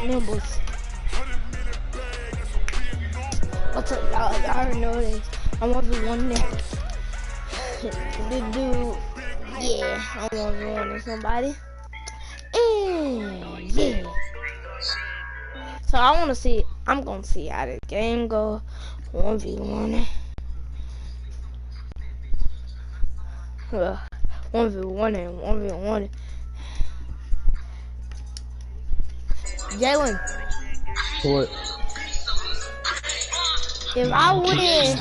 Nimbles. What's up, y'all? Y'all already know this. I'm 1v1 there. The dude, yeah, I'm 1v1 with somebody. And yeah. So I want to see, I'm going to see how this game go. 1v1. 1v1 and 1v1. Jalen. What? If I win,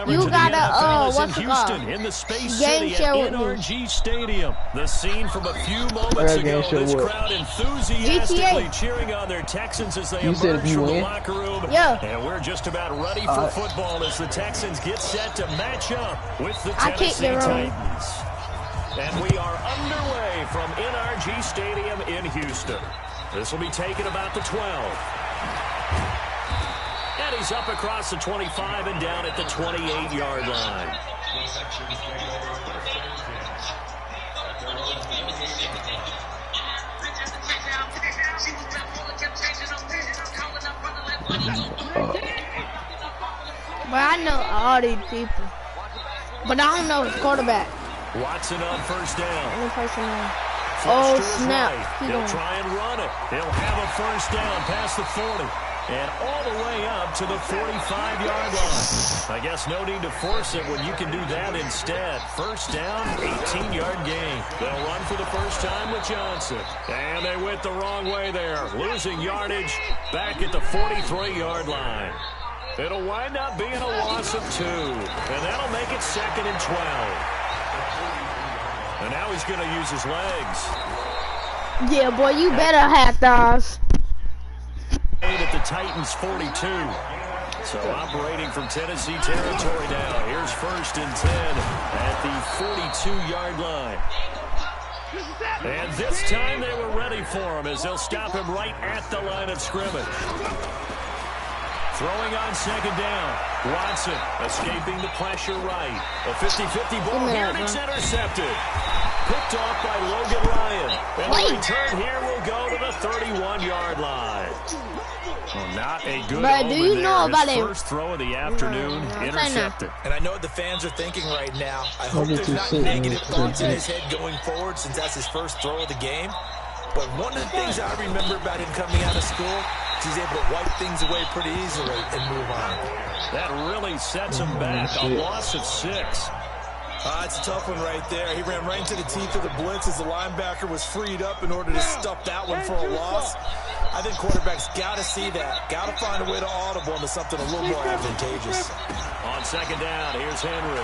you gotta, what's it called? In the Space Game City share at with me. NRG Stadium. The scene from a few moments ago. This crowd enthusiastically cheering on their Texans as they emerge from the locker room. Yeah. And we're just about ready for football as the Texans get set to match up with the Tennessee Titans. And we are underway from NRG Stadium in Houston. This will be taken about the 12. And he's up across the 25 and down at the 28-yard line. But I know all these people. But I don't know his quarterback. Watson on first down. Only person there. Oh, snap. Right. He'll try and run it. He'll have a first down past the 40. And all the way up to the 45-yard line. I guess no need to force it when you can do that instead. First down, 18-yard gain. They'll run for the first time with Johnson. And they went the wrong way there. Losing yardage back at the 43-yard line. It'll wind up being a loss of 2. And that'll make it 2nd and 12. And now he's going to use his legs. Yeah, boy, you better have those. At the Titans 42. So operating from Tennessee territory now. Here's 1st and 10 at the 42-yard line. And this time they were ready for him as they'll stop him right at the line of scrimmage. Throwing on 2nd down. Watson escaping the pressure right. A 50-50 ball here and it's intercepted. Picked off by Logan Ryan. And the return here will go to the 31-yard line. Well, not a good but do you know about his first throw of the afternoon, intercepted. And I know what the fans are thinking right now. I hope there's not negative thoughts in his head going forward since that's his first throw of the game. But one of the things I remember about him coming out of school is he's able to wipe things away pretty easily and move on. That really sets him back. A loss of 6. It's a tough one right there. He ran right into the teeth of the blitz as the linebacker was freed up in order to stuff that one for a loss. I think quarterbacks got to see that. Got to find a way to audible into something a little more advantageous. On 2nd down, here's Henry.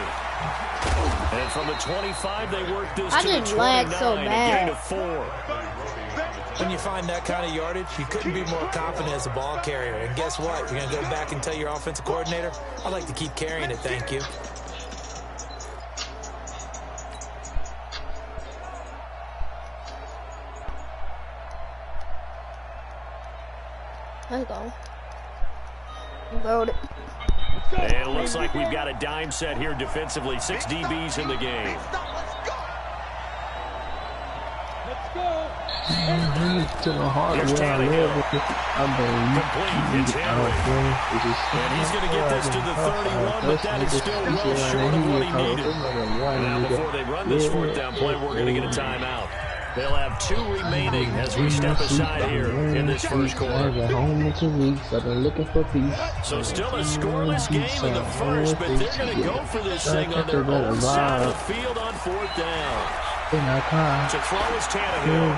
And from the 25, they work this I to the 29, so a bad. gain of 4. When you find that kind of yardage, you couldn't be more confident as a ball carrier. And guess what? You're going to go back and tell your offensive coordinator, I'd like to keep carrying it, thank you. Let's go. Load it. And it looks like we've got a dime set here defensively. 6 DBs in the game. To the heart of where I live. Complete. It's Henry. And he's going to get this to the 31, but that is still well short of what he needed. Now, before they run this 4th down play, we're going to get a timeout. They'll have 2 remaining as we step aside here in this first quarter. So still a scoreless game in the first, but they're going to go for this thing on their own side of the field on 4th down. To throw is Tannehill.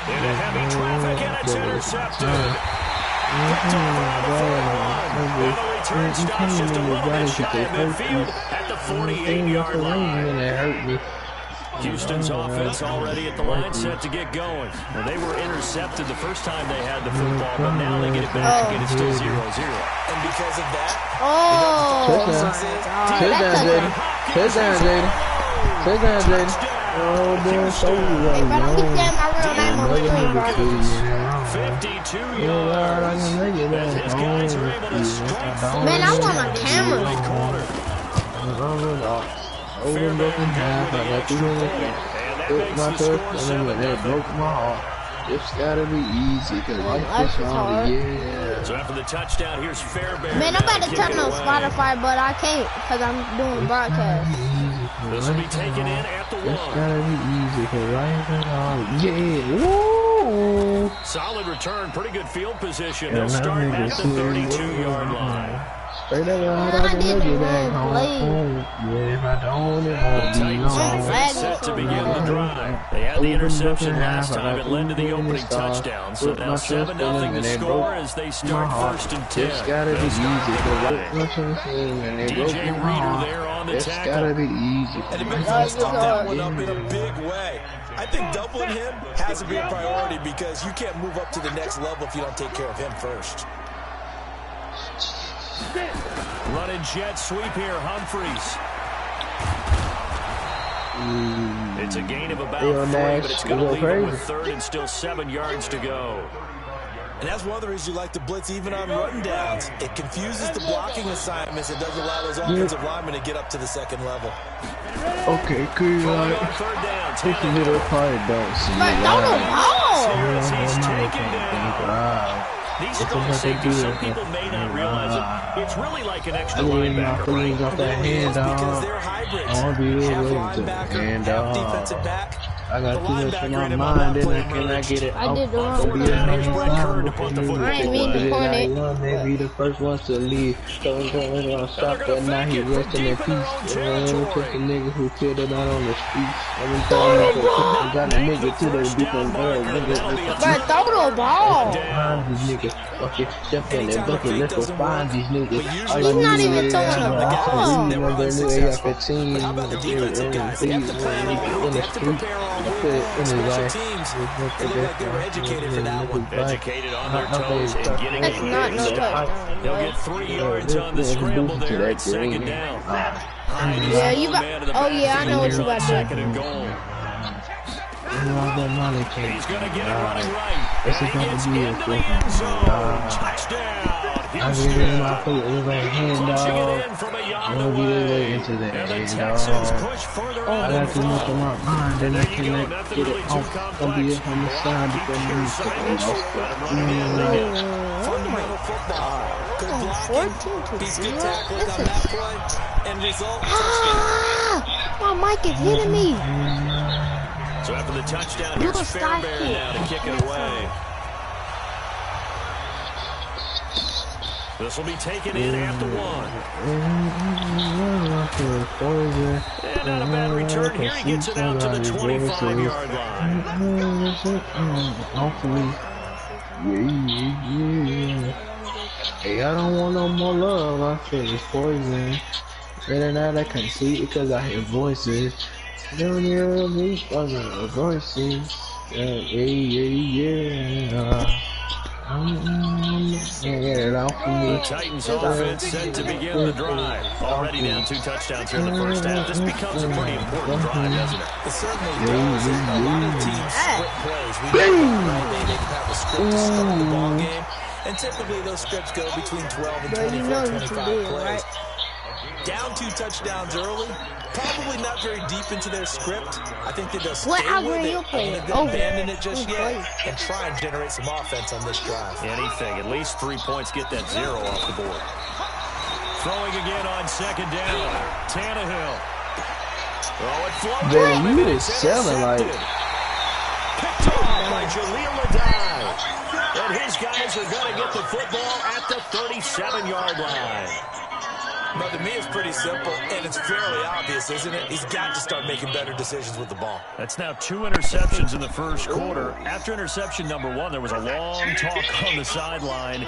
In a heavy traffic, and it's intercepted. Picked off around the 41. And the return stops just a little bit shy of midfield at the 48-yard line. Houston's offense already at the line set to get going. And they were intercepted the first time they had the football, but now they get it back and it's still 0-0. And because of that, Touchdown, Jaden. Touchdown, Jaden. Oh, boy, so Hey, bro, don't keep saying my real name on the screen, bro. 52 yards. As his guys are able to strike forward. Man, I want a camera. Fairbairn good with the extra point. And that makes the score 7-0. It's gotta be easy, cause life is hard. Yeah. So after the touchdown, here's Fairbairn. Man, I'm about to turn on Spotify, but I can't because I'm doing the broadcast. This will be taken in at the 1. It's gotta be easy, cause life is hard. Yeah. Woo! Solid return, pretty good field position. They'll start at the 32-yard line. Straight up, I did the wrong play. Yeah, if I don't, it won't be long. Set to begin the drive. They had the interception last time. It led to the opening touchdown. So now 7-0 the score as they start 1st and 10. It's gotta be easy. DJ Reader there on the tackle. It's gotta be easy. And the big guy stepped that one up in a big way. I think doubling him has to be a priority because you can't move up to the next level if you don't take care of him first. Running jet sweep here, Humphreys. It's a gain of about 3, but it's going to leave him with 3rd and still 7 yards to go. And that's one of the reasons you like to blitz even on run downs. It confuses the blocking assignments. It doesn't allow those offensive linemen to get up to the 2nd level. Okay, cool. This little part don't see. But don't He's taken down. These strong safeties, some people may not realize it. It's really like an extra linebacker, right? Off that hand, because they're hybrids. I want to be half able to linebacker, half defensive back. I got too much in my mind, and I cannot get it. I did the wrong thing. I ain't mean to point it. They be the first ones to leave. So I'm gonna stop that now. He resting in peace. I'm gonna take the nigga who killed it out on the streets. I've been telling him to got a nigga to the different world. But throw the ball. Find these niggas. Okay, step in and bucket. Let's go find these niggas. He's not even throwing the ball. How about the defensive guys? They have to plan on, they have to prepare on special teams. They look like they were educated for that one. Educated on their toes and getting That's not no touchdown. They'll get 3 yards on the scramble there at 2nd down. Yeah, you got. Oh yeah, I know what you got to do. 2nd and goal. He's going to get it running right. It's going to be a Touchdown. I'm getting my foot with my hand, From a I'm going to be way into that hand, I got too much on my mind, then I cannot get it off. I'll be on the side because I'm Fundamental football. Good blocking. Beats good tackling on that play. And result, touchdown. My mic is hitting me. So after the touchdown, here's Fairbairn now to kick it away. This will be taken in at the 1. And not a bad return here. He gets it out to the 25-yard line. Hopefully. Yeah. Hey, I don't want no more love. I feel it's poison. Better not I can see it because I hear voices. Don't hear me fucking voices. Yeah. Get it off of me. The Titans offense set to begin the drive. Already down 2 touchdowns here in the first half. This becomes a pretty important drive, doesn't it? It certainly does. A lot of teams split plays. We know they have a script to start the ball game. And typically those scripts go between 12 and 24, 25 plays. Down 2 touchdowns early. Probably not very deep into their script. I think that they'll stay with it. They're going to abandon it just yet and try and generate some offense on this drive. Anything. At least 3 points. Get that 0 off the board. Throwing again on 2nd down. Tannehill. Oh, it floats. Baby, you is selling like... Picked off by Jaleel Adai. And his guys are going to get the football at the 37-yard line. But to me, it's pretty simple, and it's fairly obvious, isn't it? He's got to start making better decisions with the ball. That's now 2 interceptions in the first quarter. After interception number 1, there was a long talk on the sideline,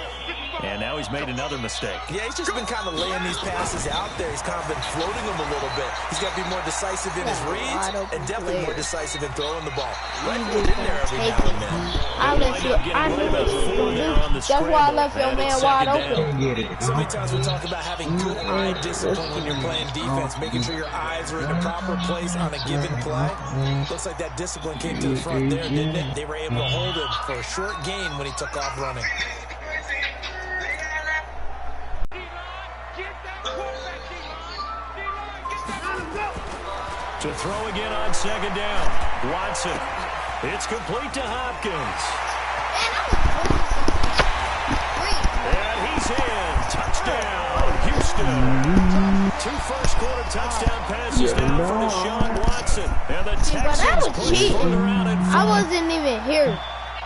and now he's made another mistake. Yeah, he's just been kind of laying these passes out there. He's kind of been floating them a little bit. He's got to be more decisive in his reads and definitely more decisive in throwing the ball. Right in there every now and then. That's why I left your man wide open. So many times we talk about having good eye discipline when you're playing defense, making sure your eyes are in the proper place on a given play. Looks like that discipline came to the front there, didn't it? They were able to hold him for a short gain when he took off running. To throw again on 2nd down. Watson It's complete to Hopkins. And he's in. Touchdown, Houston. 2 first-quarter touchdown passes now for Deshaun Watson. And the Texans push further out in front. I wasn't even here.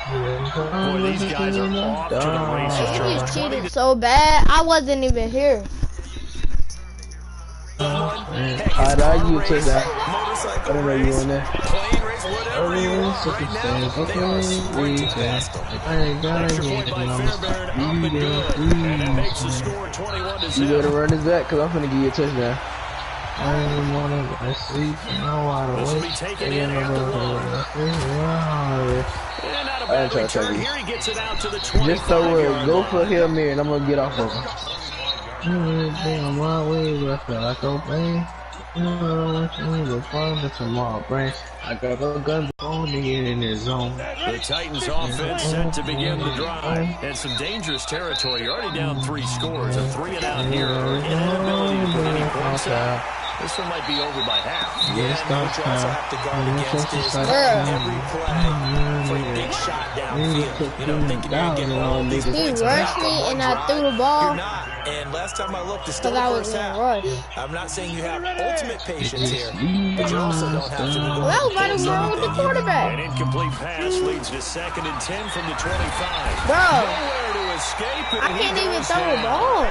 Boy, these guys are off to the races. You just cheated so bad. I wasn't even here. I like you to that. I don't know you on there. Plane race, whatever you want right now. They are sprinting past them. I ain't got Extra point by Fairbairn, up and good. And that makes the score 21-7. You better run this back, cause I'm finna give you a touchdown. I don't wanna sleep, no I This will be taken in at the 1. And out of bounds return. Here he gets it out to the 25-yard line. Just throw it. Go for Hail Mary, and I'm gonna get off of him. I'm my way, but I feel like I'm playing. The fun tomorrow, brain. I got a gun on the in his zone. The Titans offense set to begin the drive. And some dangerous territory. You're already down 3 scores. A 3 and out here. Inability to put any points out. This one might be over by half. Yeah, and you also have to guard against this every play for a big shot downfield. You know, thinking you're getting all these points. He rushed me and I threw the ball. You're not. And last time I looked, it's still the first half. I'm not saying you have ultimate patience here, but you also don't have to go. Well, by the wrong with the quarterback. An incomplete pass leads to 2nd and 10 from the 25. Bro, Nowhere to escape. I can't even throw the ball.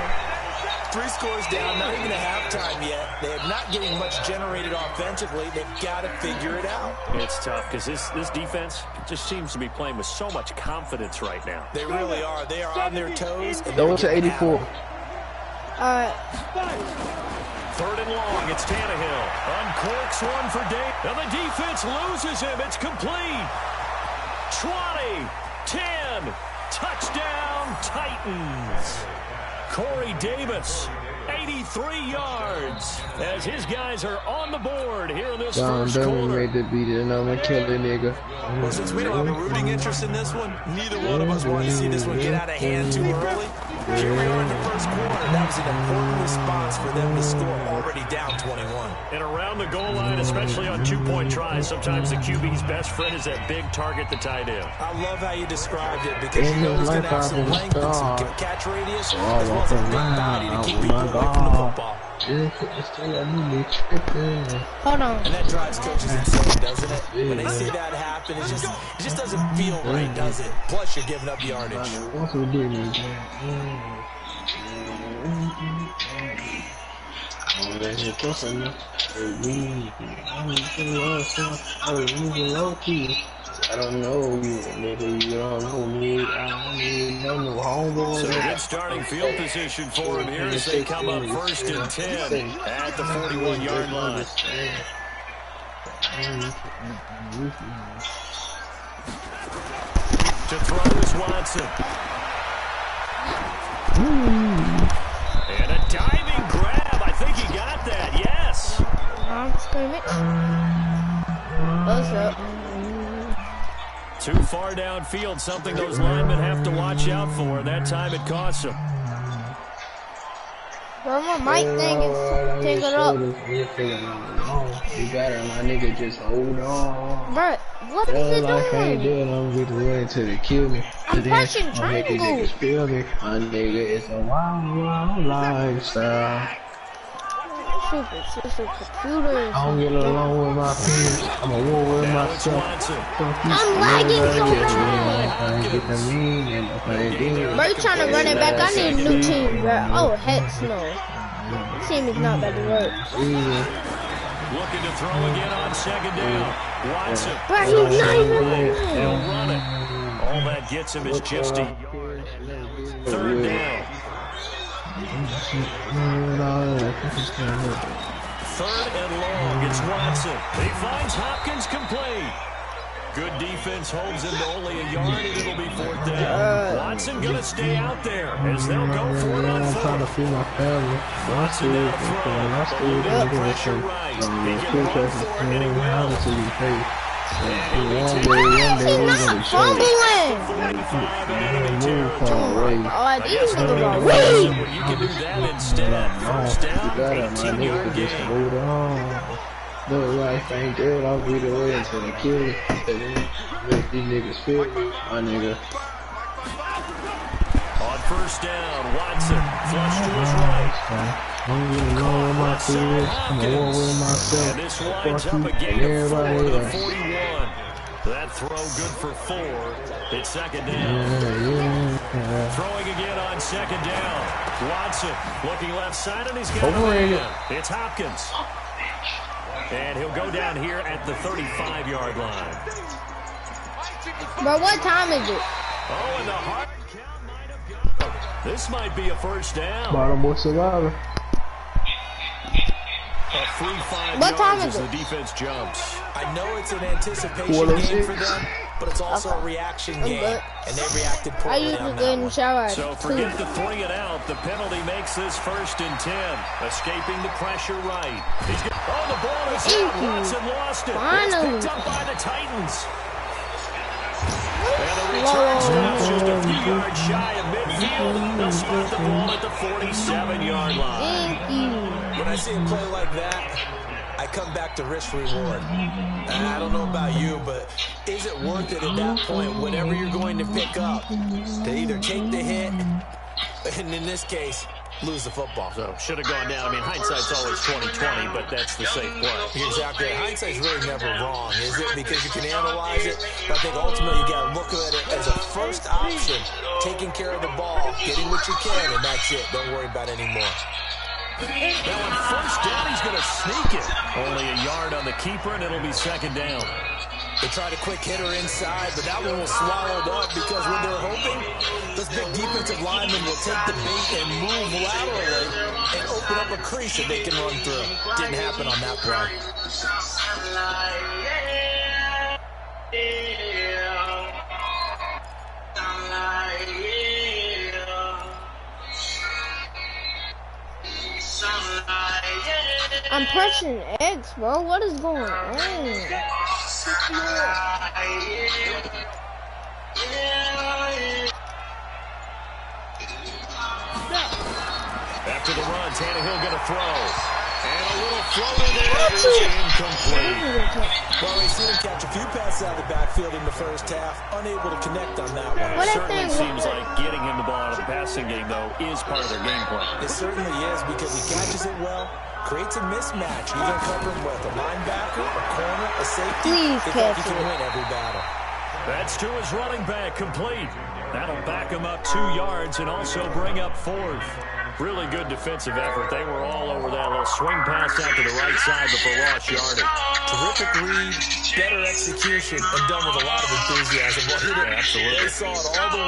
3 scores down, not even a halftime yet. They're not getting much generated offensively. They've got to figure it out. It's tough because this defense just seems to be playing with so much confidence right now. They really are. They are on their toes. Go to 84. 3rd and long. It's Tannehill. Uncorks one for Dave. And the defense loses him. It's complete. 20, 10, touchdown Titans. Corey Davis, 83 yards, as his guys are on the board here in this first quarter. Made the beat it, and I'm gonna kill the nigga. Well, since we don't have a rooting interest in this one, neither one of us want to see this one get out of hand too early. Here we are in the first quarter. That was an important response for them to score, already down 21. And around the goal line, especially on 2-point tries, sometimes the QB's best friend is that big target, the tight end. I love how you described it, because you know he's going to have some length and some catch radius, as well as a big body to keep people away from the football. Hold on. And that drives coaches insane, doesn't it? When they see that happen, it just doesn't feel right, does it? Plus, you're giving up yardage. I don't know you, nigga. You don't know me. I don't even know no homeboy. So good starting field position for him here as they come up 1st and 10 at the 41-yard line. To throw is Watson. And a diving grab. I think he got that. Yes. What's up? Too far downfield, something those linemen have to watch out for. That time it costs them. Bro, my mic thing is tangled up. You got it, my nigga. Just hold on. Bro, what is it I can't do doing? it. I'm just waiting till they kill me. I'm pressing triangle. Niggas feel me. My nigga, it's a wild lifestyle. Super computers. I don't get along with my peers. I'm a war with myself. I'm lagging so bad. Bro, you trying to run it back? I need a new team, bro. Oh, heck no. This team is not about to work. Looking to throw again on 2nd down. Watson. Bro, he's not even He'll run it. All that gets him is just a yard. 3rd down. 3rd and long. It's Watson. He finds Hopkins complete. Good defense holds him to only a yard, and it'll be 4th down. Watson gonna stay out there as they'll go for it on 4th. I'm trying to feed my family. Watson now throwing. The pressure right. He can run for it, and he will. He's not fumbling. 45 and 82. Oh, these niggas are weak. You can do that instead. 1st down, 18-yard gain. Look life ain't good, I'll be the way until they kill me. Let these niggas feel me, my nigga. On first down, Watson flush to his right. I don't even know where my feet is. I'm a war with myself. And this winds up a and gain of 4 everybody to the else. 41. That throw good for 4. It's second down. Yeah. Throwing again on second down. Watson looking left side, and he's got Overrated. it. It's Hopkins. And he'll go down here at the 35-yard line. Bro, what time is it? Oh, and the hard count might have gone. This might be a first down. Bottom boy survivor. A free 5 What time yards is as it? the defense jumps. I know it's an anticipation Quarter game 6. for them, but it's also a reaction game, But and they reacted I poorly usually on go in that the one. shower at So 2. forget the 3 and out. The penalty makes this first and 10. Escaping the pressure right. Oh, the ball is out. Watson lost it. Finally. It's picked up by the Titans. And the return stops just a few yards shy of midfield. They'll spot the ball at the 47-yard line. Thank you. When I see a play like that, I come back to risk reward. I don't know about you, but is it worth it at that point, whatever you're going to pick up, to either take the hit, and in this case, lose the football? So should have gone down. I mean, hindsight's always 20/20, but that's the safe play. Exactly. Hindsight's really never wrong, is it? Because you can analyze it, but I think ultimately you got to look at it as a first option, taking care of the ball, getting what you can, and that's it. Don't worry about any more. Now on first down, he's going to sneak it. Only a yard on the keeper, and it'll be second down. They tried a quick hitter inside, but that one was swallowed up because when they're hoping, those big defensive linemen will take the bait and move laterally and open up a crease that they can run through. Didn't happen on that play. I'm pressing X, bro. What is going on? After the run, Tannehill going to throw. And a little floater there is incomplete. Well, we've seen him catch a few passes out of the backfield in the first half, unable to connect on that one. What It I certainly think- seems like getting him the ball out of the passing game, though, is part of their game plan. It certainly is because he catches it well, creates a mismatch. You can cover him with a linebacker, a corner, a safety. Please They think catch he can it. win every battle. That's to his running back, complete. That'll back him up 2 yards and also bring up 4th. Really good defensive effort. They were all over that little swing pass out to the right side before lost yardage. Terrific read, better execution, and done with a lot of enthusiasm. Well, Absolutely. They saw it all the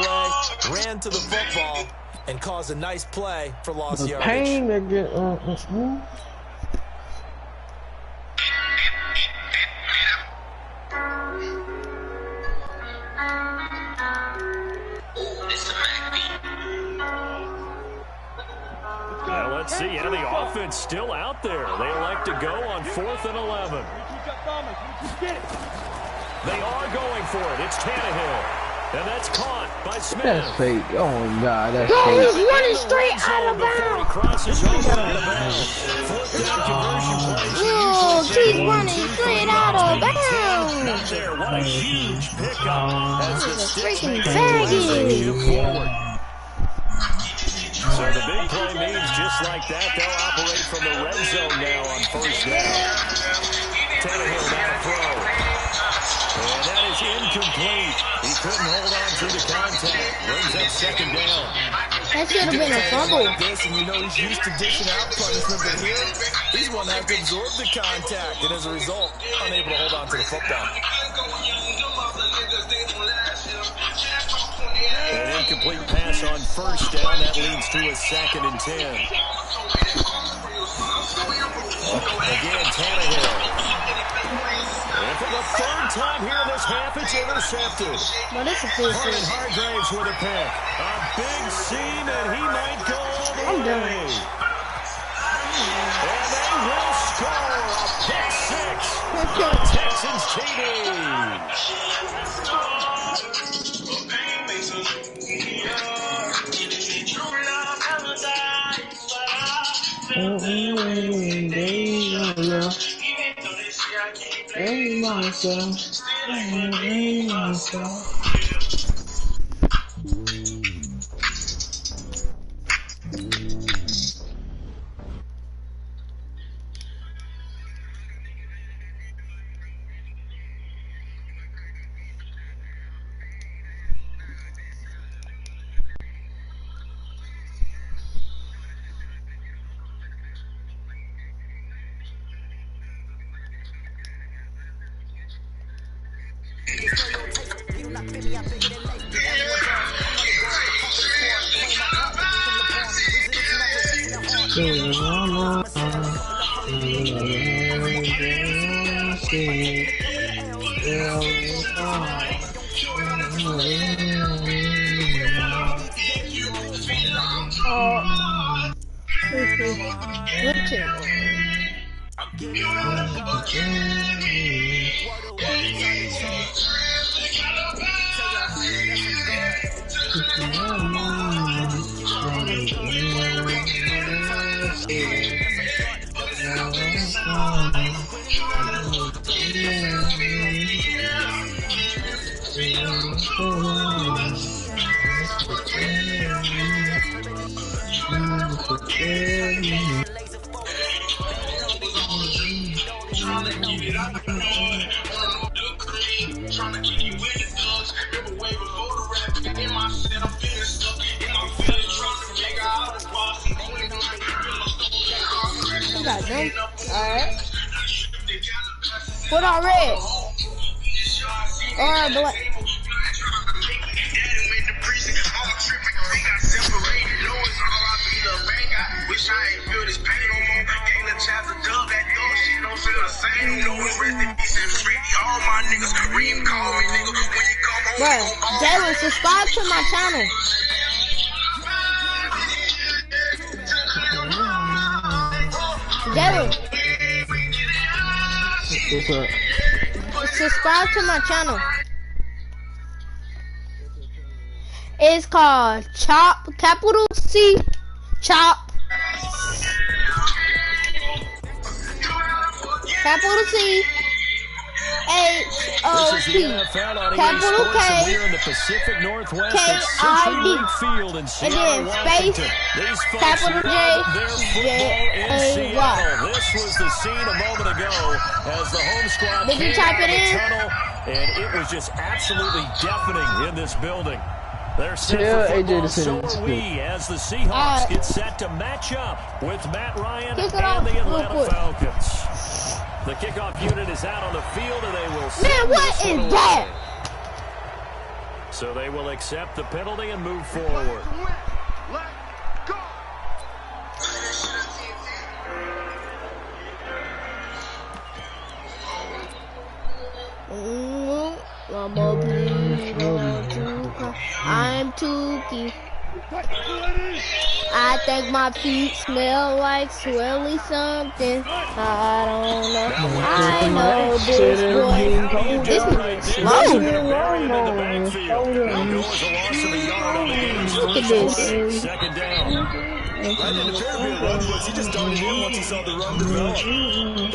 way, ran to the football, and caused a nice play for lost The yardage. pain that get Now let's see how the offense still out there. They elect to go on 4th and 11. They are going for it. It's Tannehill. And that's caught by Smith. That's fake. Oh my God, that's Bro, fake. he's running straight out of Before he bounds. crosses over out of bounds. 4th down conversion plays. Yo, he's running straight out of bounds. Not there. What a huge pickup as the Sticks freaking make faggot. a shift forward. So the big play means just like that, they'll operate from the red zone now on first down. Tannehill now to throw. And that is incomplete. He couldn't hold on to the contact. Brings up second down. That should have been a fumble. Like this, and you know he's used to dishing out punishment, but here he's one that has to absorb the contact, and as a result, unable to hold on to the football. An incomplete pass on first down. That leads to a 2nd and 10. Again, Tannehill. And for the 3rd time here in this half, it's intercepted. But it's a fish. Vernon Hargraves with a pick. A big seam, and he might go all the I'm done. way. And they will score a pick 6 for Texans TV. Alright. Put on red. Or black. Bro, Jalen, subscribe to my channel. Jalen. What's up? Subscribe to my channel. It's called Chop, capital C, Chop, capital C, H-O-P, capital K, K-I-D, and then space, capital J-J-A-Y. This was the scene a moment ago as the home squad Did you type it in? And it was just absolutely deafening in this building. They're set for AJ football, so are we, as the Seahawks get set to match up with Matt Ryan and the Atlanta Falcons. The kickoff unit is out on the field, and they will Man, what is that? So they will accept the penalty and move forward. I'm Tukey. I think my feet smell like swelly something. I don't know. I know this boy. This is slow. Look at this. Second down. That didn't appear to be a run blitz. He just darted in once he saw the run develop.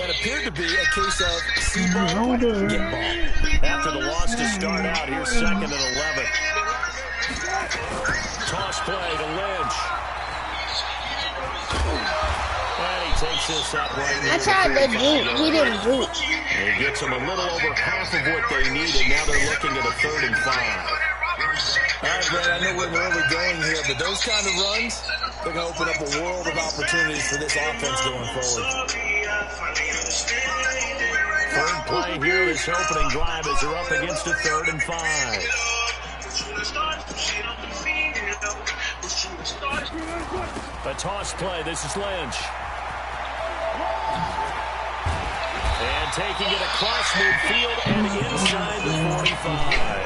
That appeared to be a case of see ball, get ball. After the loss to start out, here's second and 11. Toss play to Lynch. And he takes this up right now. I tried to juke. He didn't juke. He gets them a little over half of what they needed. Now they're looking at a 3rd and 5. All right, Brad, I know we're in the early going here, but those kind of runs, they're going to open up a world of opportunities for this offense going forward. Third play here, this opening drive as they're up against a 3rd and 5. A toss play, this is Lynch. And taking it across midfield and inside the 45.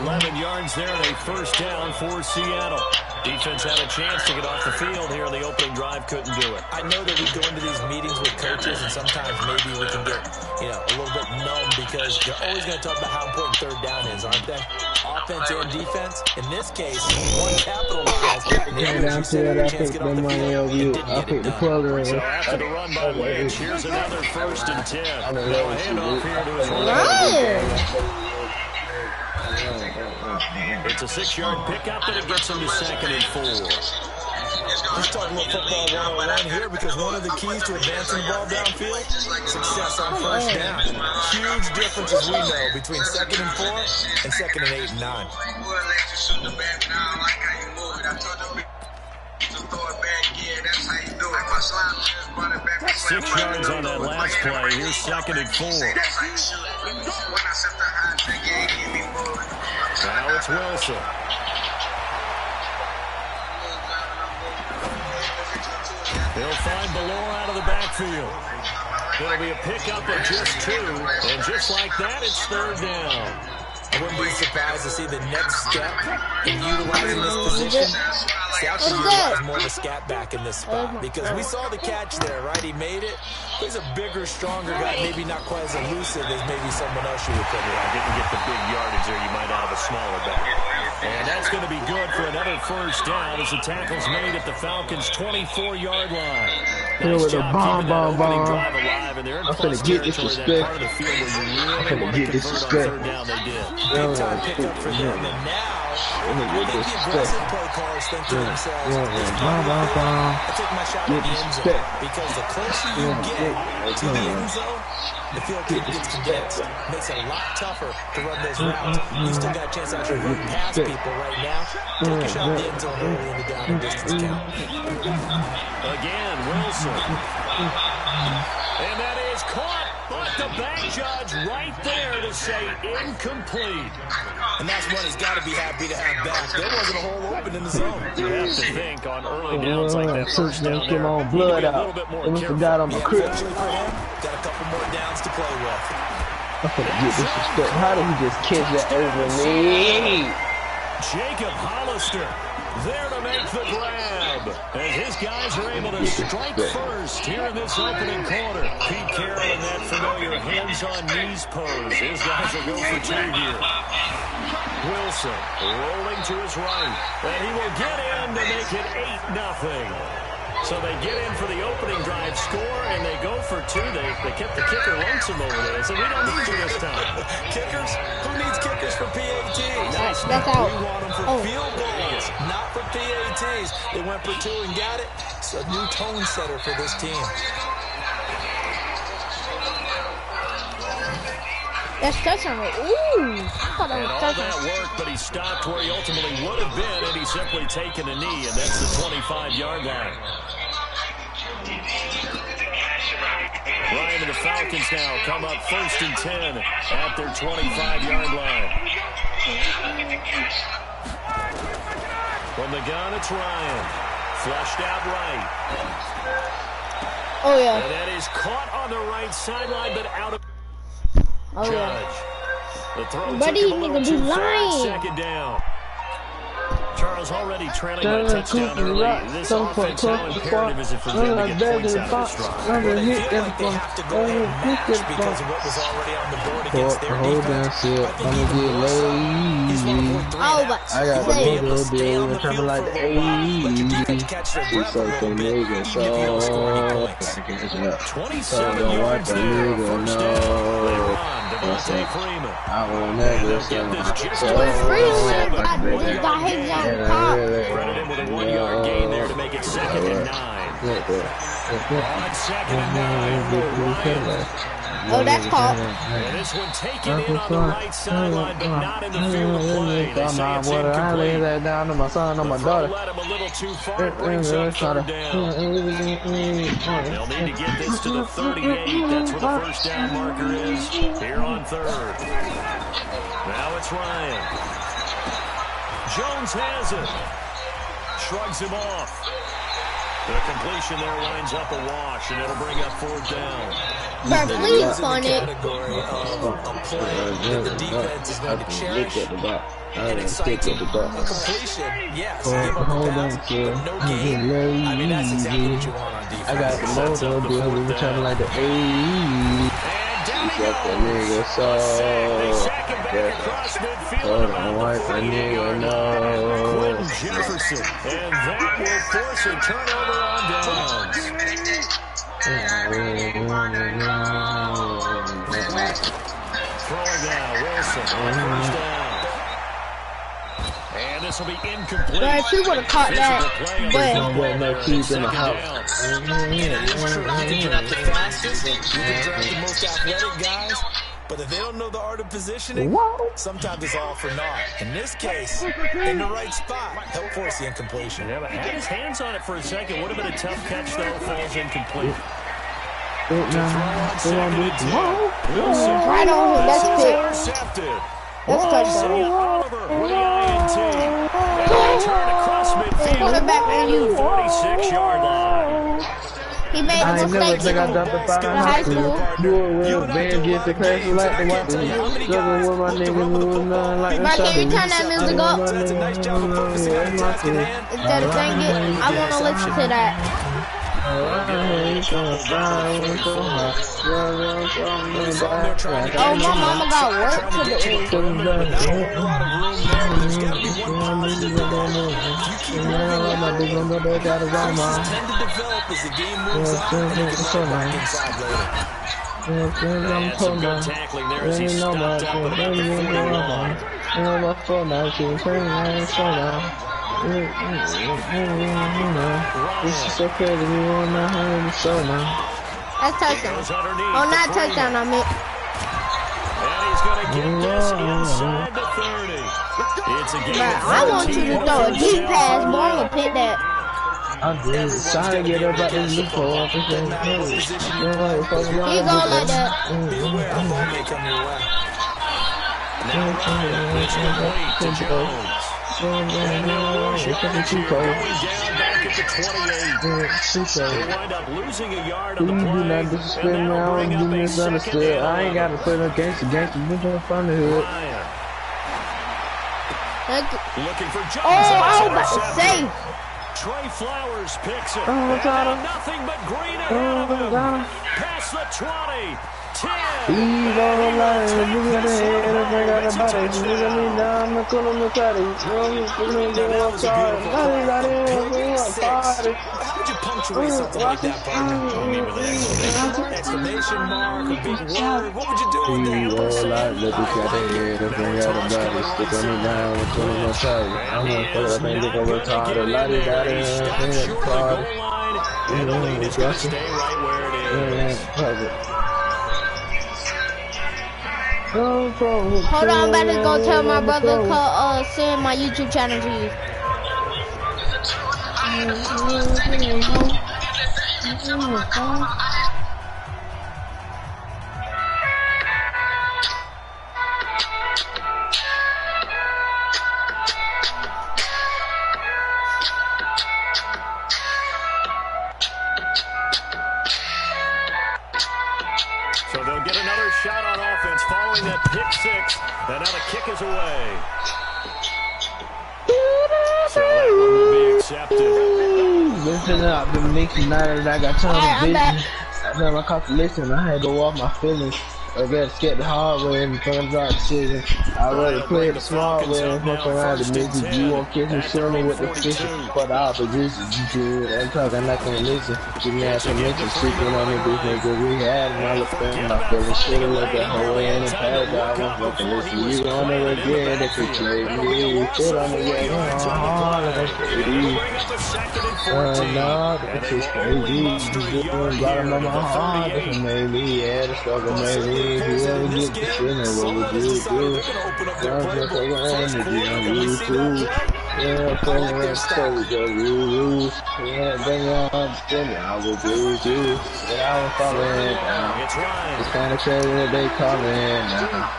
11 yards there and a first down for Seattle. Defense had a chance to get off the field here in the opening drive, couldn't do it. I know that we go into these meetings with coaches and sometimes maybe we can get, a little bit numb because they're always going to talk about how important 3rd down is, aren't they? Offense and defense. In this case, one capitalized and the other said a chance to get off the field and didn't get it done. So after the run by Lynch, here's another 1st and 10. Now a handoff here to his right. It's a 6-yard pickup, and it gets him to 2nd and 4. Let's talk about football 101 here, because one of the keys to advancing the ball downfield, success on first down. Huge differences we know between 2nd and 4 and 2nd and 8 and 9. 6 yards on that last play. Here's 2nd and 4. Now it's Wilson. He'll find Ballore out of the backfield. It'll be a pickup of just 2, and just like that, it's 3rd down. I wouldn't be surprised to see the next step in utilizing this position. He actually utilized more of a scat back in this spot, because we saw the catch there, right? He made it. He's a bigger, stronger guy, maybe not quite as elusive as maybe someone else you would put it on. Didn't get the big yardage there you might out of a smaller back. And that's going to be good for another first down as the tackle's made at the Falcons' 24-yard line. Nice job keeping that opening drive alive, and they're in plus territory, that part of the field where you really want to convert on 3rd down. They did. Big time pickup for them, and now the aggressive play callers think to themselves, I take my shot at the end zone, because the closer you get to the end zone, the field gets condensed. Makes it a lot tougher to run those routes. You still got a chance to actually run past people right now. Take a shot at the end zone early in the down and distance count. Again, Wilson. And that is caught, but the back judge right there to say incomplete. And that's what he's got to be happy to have back. There wasn't a hole open in the zone. You have to think on early downs like that first down there, on blood out. And forgot on my crib. Eventually for him, got a couple more downs to play with. I'm gonna get disrespect. How did he just catch that over me? Jacob Hollister there to make the grab, as his guys are able to strike first here in this opening quarter. Pete Carroll in that familiar hands-on-knees pose. His guys will go for 2 here. Wilson rolling to his right, and he will get in to make it 8-0. So they get in for the opening drive score, and they go for 2. They kept the kicker lonesome over there. So we don't need you this time. Kickers? Who needs kickers for PATs? That's out. We want them for field goals, not for PATs. They went for 2 and got it. It's a new tone setter for this team. That's touchdown. Ooh. I thought that was touchdown. All that work, but he stopped where he ultimately would have been, and he's simply taken a knee, and that's the 25-yard line. Ryan and the Falcons now come up 1st and 10 at their 25-yard line. From the gun, it's Ryan. Flushed out right. Oh, yeah. And that is caught on the right sideline, but out of Oh, Judge. yeah. The throw Buddy, took him a little nigga, be too far. lying. 2nd down. Charles already trailing by a touchdown early. This offense, how imperative is it for them to get points out of this drive? Well, they feel like they have to go ahead and match because of what was already on the board against their defense. I'm gonna get lazy. I got the little deal. I'm trying to like the 80s. He's so nigga, so 27 yards there, first down. Devontae Freeman. I will never sell my Credit him with a 1-yard gain there to make it 2nd and 9. On 2nd and 9, Oh, that's caught. and this one taken in on the right sideline, but not in the field of play. They say it's incomplete. that down to my son and my The throw daughter. led him a little too far, brings up 3rd down. They'll need to get this to the 38. That's where the first down marker is here on 3rd. Now it's Ryan. Jones has it. Shrugs him off. The completion there lines up a wash, and it'll bring up 4th down. Start please on it. Category of play that the defense is going to cherish and excite him. A completion, yes, give up the pass, but no gain. I mean, that's exactly what you want on defense. I got the motor deal. We were trying to like the 80s. He's up that nigga, so hold on, wipe that nigga, no. Quentin Jefferson, and that will force a turnover on downs. Alright. Throwing now, Wilson on first down. And this will be incomplete. But if he would have caught that, but no keys in the house. It is true. You think you're not the fastest, you can draft the most athletic guys, but if they don't know the art of positioning, sometimes it's all for naught. In this case, in the right spot, help force the incompletion. Yeah, but had his hands on it for a second. Would have been a tough catch, though. Falls incomplete. right on him. That's pick. Intercepted. That's touchdown. Oliver with the INT. And they turn across midfield. Quarterback on you. 46-yard line. He made a mistake in high school. You will man get the class like the white struggling with my niggas who none like the Mark, can you turn that music up? That's a nice job of focusing on the task at hand. Instead of singing, I want to listen to that. Oh, my mama got work to do. Not a whole lot of room there, but there's got to be one positive result. If you keep moving the offense tend to develop as the game moves on, and it can come back inside later. And some good tackling there as he stopped up at the 40-yard line. This is so crazy, we won 900 so now. That's touchdown. Oh, not touchdown, I meant. And he's going to get this inside the 30. It's a game of I want you to throw a deep pass, boy. I'm going to pick that. I'm just trying to get up at this loophole. He's going like that. Be aware, the ball may come your way. Now Ryan, pitch complete to Jones. And now Washington going down back at the 28. They wind up losing a yard on the play. Do not disrespect me, I don't be misunderstood. I ain't got to play no gangster, bitch, I'm from the hood. Looking for Jones. Oh, I was about to say. Trey Flowers picks it. Oh, got him. Nothing but green ahead of him. Got him. Past the 20. 10. He's on the line, look at the head, and bring out the body. Look at me down, I'm calling the caddy. How would you punctuate something like that, partner? I mean, with an exclamation mark, a big word. What would you do with that? He's all like, look at the head, and bring out the body. Stick on me down, I'm calling the caddy. I'm gonna put up and look over tired. Lottie got it, and the card. and the lead is going to stay right where it is. Hold on, I'm about to go tell my brother to send my YouTube channel to you. So they'll get another shot on offense following that pick six. And now the kick is away. So that one will be accepted. Listen up, the next night that I got time to vision. I done my calculation, I had to go off my feelings. I got to skip the hard way and come drive decision. I already played the small way and fuck around the midget. You won't kiss me sooner with the fishing for the opposition. You do it, I'm talking like an religion. You may have to mention sleeping on the bitch nigga we had and I look back I feel the shit a little bit whole way in the past. I was fucking listen. You on the again if you play me. Shit on the way, that's crazy. No, that's just crazy. You doing bottom of my heart. That's maybe, yeah, the struggle maybe. If you ever get the feeling, what would you do? I'm just taking energy on YouTube. Yeah, playing that story, the rules. Yeah, bring on spinning, I would do too. But I was falling down. It's kind of crazy that they calling now.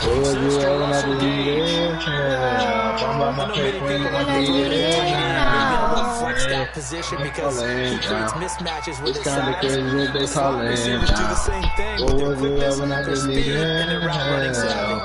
What would you ever not to do this? I'm on my paper, I'm flex that position because he creates mismatches with his size. It's kind of crazy that they calling now. What would you ever not to do this?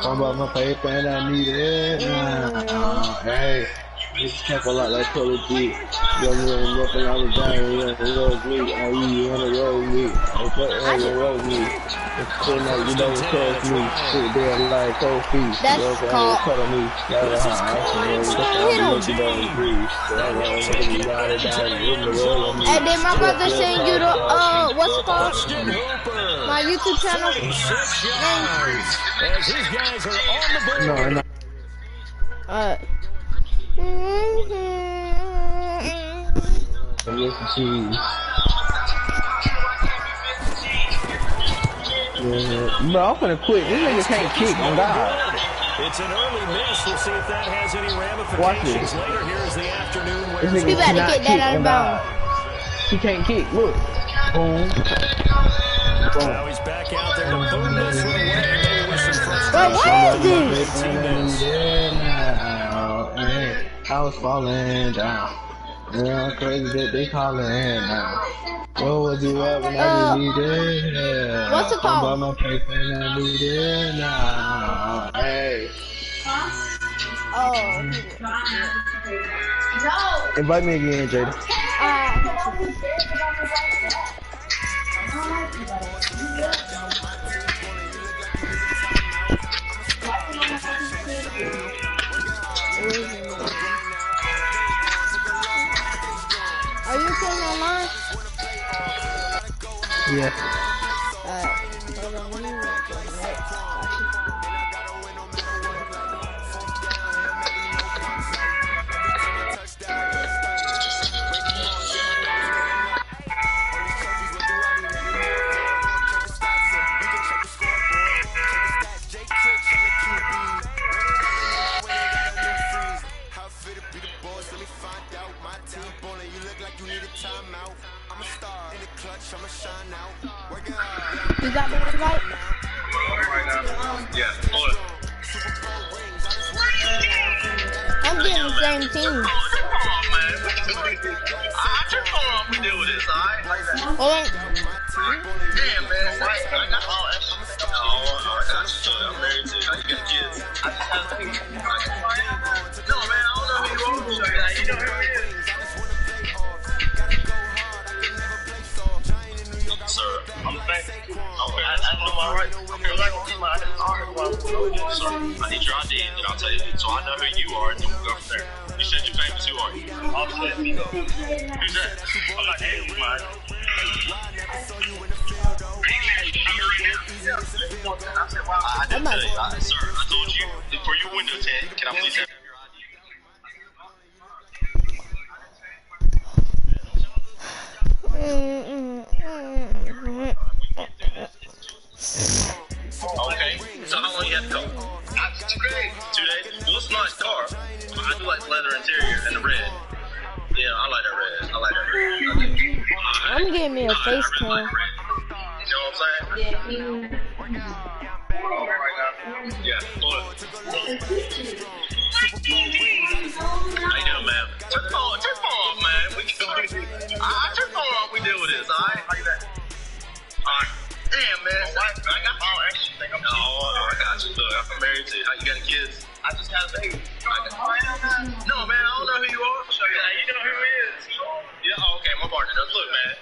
I'm on my paper and I need it now. Hey. This kept a lot like Call of Duty. Young man walking on the down, you on the road with me. Oh, you on the road with me. I'm putting on the road with me. It's so like you don't trust me. Sit there like cold feet. That's called. Cut on me. Hit him. Hey, did my brother send you the what's it called? My YouTube channel. 6 yards. As these guys are on the board. No, no. Cheese. Bro, I'm finna quit. This nigga can't kick on God. It's an early miss. We'll see if that has any ramifications later here as the afternoon wears. He better get that out of bounds. He can't kick. Look. Boom. Now he's back out there to boom this one away. Maybe with some frustration. Bro, what is this? I was falling down. Yeah, crazy that they calling now. What would you up when I needed it? What's it called? I'm my paper and I need it now. Hey. Oh. Invite me again, Jada. Are you playing online? Yeah. You got the invite? Yeah, hold it. I'm getting the same team. Turn phone off and deal with this, alright? Hold on. Damn, man. I got all that shit. Oh, I got you. I'm married too. How you got kids? I just have a baby. No, man, I don't know who you are. You know who it is. Sir, I'm thankful. I know my rights. You're like, I need your ID, and then I'll tell you. So I know who you are, and then we'll go from there. You said you're famous. Who are you? I'll just let me go. Who's that? I'm not getting with mine. I didn't tell you. Sir, I told you for your window tag. Can I please have your Okay, so how long you have to go? It's great. 2 days? Well, it's a nice car. I do like the leather interior and the red. Yeah, I like that red. I like that red. I'm getting me a face cam. You know what I'm saying? Yeah, hold it. How you doing, man? Turn the phone off, man. Turn the phone off. We deal with this, all right? How you doing? All right. Damn, man. I got all extra thing. I got you. Look, I'm married to you. How you got any kids? I just had a baby. No, man, I don't know who you are. Show you. You know who he is. Yeah, oh, okay, my partner does. Look, man.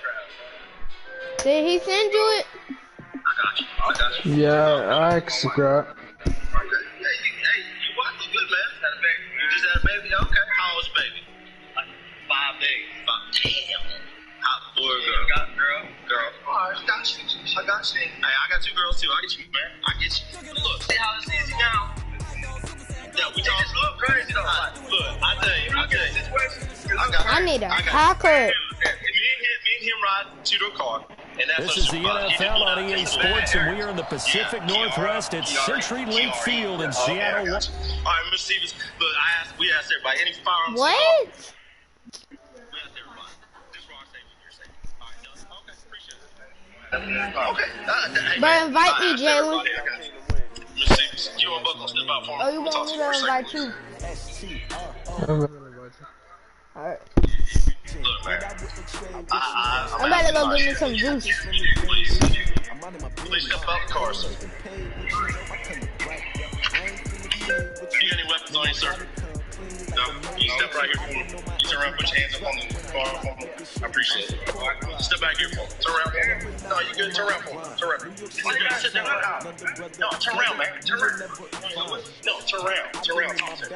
Did he send you it? I got you. Yeah, I subscribe. Okay. Hey, you watch good, man. Had a baby. You just had a baby? Okay. How old's the baby? Like 5 days. Damn. Hot boy or girl? Girl. Alright, I got you. Hey, I got 2 girls too. I get you, man. I get you. Look, see how this is easy now? Yeah, we just look crazy though. Look, I tell you. I need a haircut. Me and him ride to the car. This is the NFL on EA Sports, and we are in the Pacific Northwest at CenturyLink Field in Seattle. All right, Mr. Stevens. Look, we asked everybody any firearms. What? Okay. But invite me, Jalen. You want Buckle step out for me? Oh, you want me to invite you? Alright. Look, man. I'm about to go get me some juice. Please step out the car, sir. You got any weapons on you, sir? No. You step right here for me. You turn around, put your hands up on the car for me. I appreciate it. Step back here for me. Turn around for me. No, you good. Turn around for me. Turn around. Why you gotta sit down? No, turn around, man. Turn around. No, turn around. Turn around. Talk to me.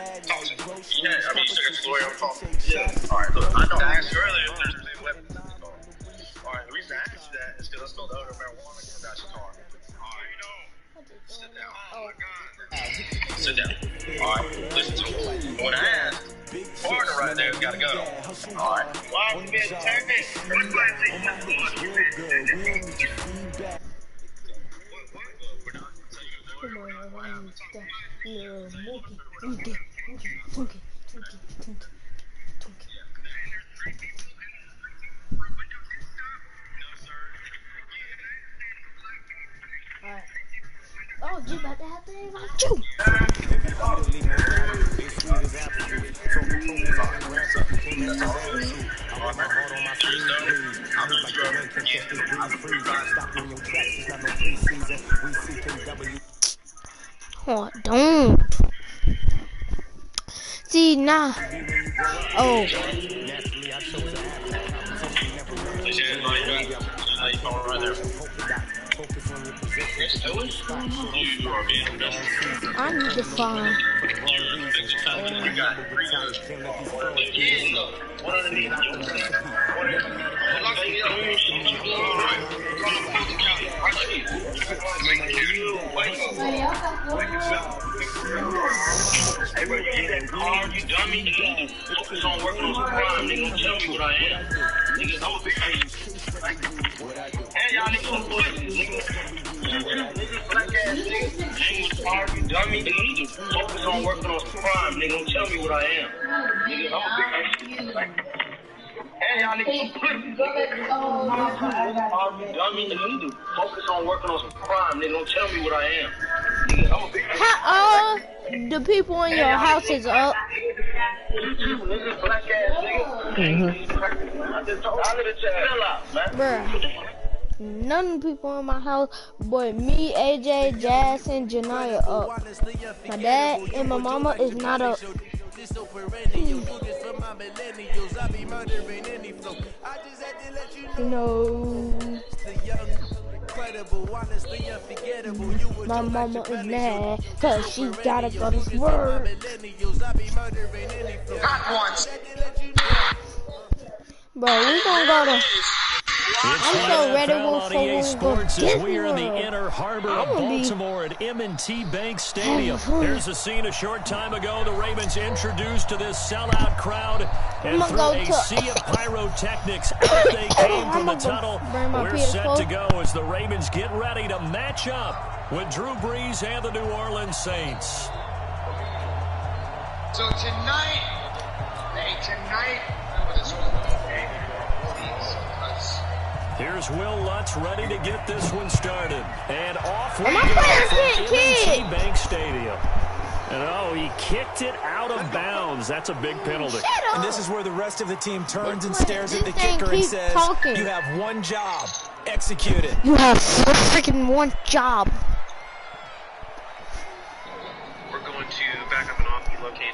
Yeah, I mean, you still got your Lori, I'm talking. Yeah. All right, look, I know I asked you earlier if there's any weapons in the car. All right, the reason I asked you that is because I smelled the odor of marijuana coming out your car. All right, you know. Sit down. Oh, my God. Sit down. All right, listen to me. When I asked, foreigner right there's got a gun on. All right. Why would you be able to turn this? Alright. Oh, you about to have to invite you. Oh, don't. See, nah. Oh. I need to find. Hey, bro, you get that car, you dummy, nigga. Focus on working on some crime, nigga. Don't tell me what I am. Nigga, I'm a big man. Hey, y'all niggas some pussy, nigga. Nigga, black ass nigga. Ain't with car, you dummy, nigga. Focus on working on some crime, nigga. Don't tell me what I am. Nigga, I'm a big man. Hey, y'all niggas some pussy, nigga. You dummy, nigga. Focus on working on some crime, nigga. Don't tell me what I am. Nigga, I'm a big man. How the people in your house is up? Bruh. None of the people in my house, but me, AJ, Jazz, and Janaya up. My dad and my mama is not up. No. My mama is mad cause she gotta go to work. Bro, we gonna go to. I'm so ready for EA Sports as we are in the World. inner harbor of Baltimore at M&T Bank Stadium. Here's a scene a short time ago. The Ravens introduced to this sellout crowd, and through a sea of pyrotechnics, out they came from the tunnel. We're set to go as the Ravens get ready to match up with Drew Brees and the New Orleans Saints. So tonight, remember this one, okay? Here's Will Lutz ready to get this one started. And off we My go friend's from getting M&T Bank Stadium. And oh, he kicked it out of bounds. That's a big penalty. And this is where the rest of the team turns and stares at the kicker and says, you have one job. Execute it. You have freaking one job. We're going to back up and off be located.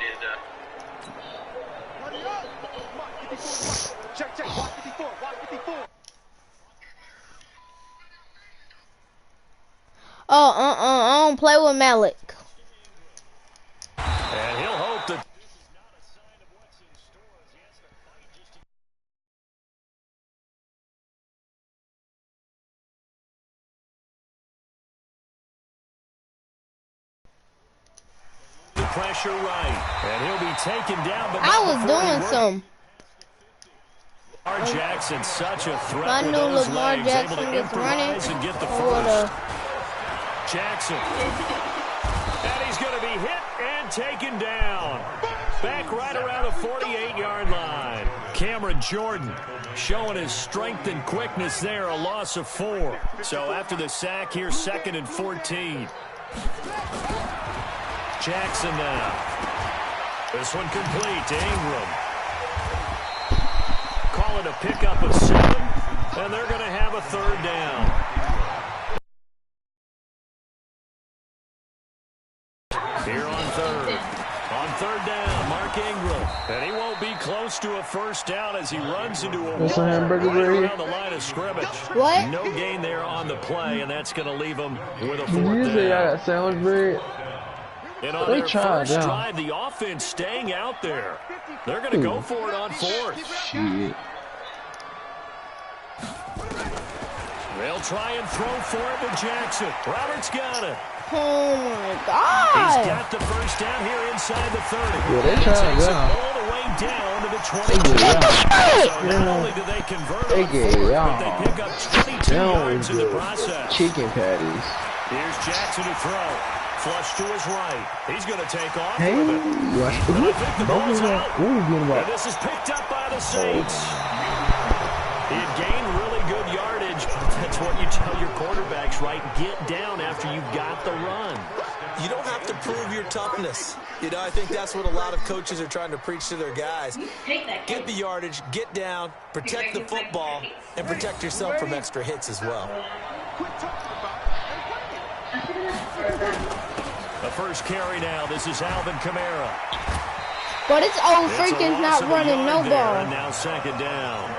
Check, watch 54, watch 54. Oh, I don't play with Malik. And he'll hope that... The pressure right. And he'll be taken down. But I was doing some. Lamar Jackson, such a threat. I knew Lamar Jackson was running. And get the first. Jackson. And he's going to be hit and taken down. Back right around the 48-yard line. Cameron Jordan showing his strength and quickness there, a loss of 4. So after the sack, here's 2nd and 14. Jackson now. This one complete to Ingram. Call it a pickup of 7, and they're going to have a 3rd down. Here on 3rd. On 3rd down, Mark Ingram. And he won't be close to a first down as he runs into a wall right around the line of scrimmage. What? No gain there on the play, and that's going to leave him with a 4th Did you say I down. got sandwich bread? And on their first drive, the offense staying out there. They're going to go for it on fourth. Shit. They'll try and throw for it with Jackson. Roberts got it. Oh my God! He's got the first down here inside the 30. Yeah, they tried all the way down to the 20. So not only do they convert on fourth, but they pick up 22 yards in the process. Chicken patties. Here's Jackson to throw. Flush to his right. He's going to take off Hey, with it. watch And I think the ball's out. Ooh, And this is picked up by the Saints. He had gained really good yardage. That's what you tell your quarterbacks, right? Get down after you've got the run. You don't have to prove your toughness. You know, I think that's what a lot of coaches are trying to preach to their guys. Get the yardage, get down, protect the football, and protect yourself from extra hits as well. The first carry now. This is Alvin Kamara. But it's old freaking not running no ball. And now second down.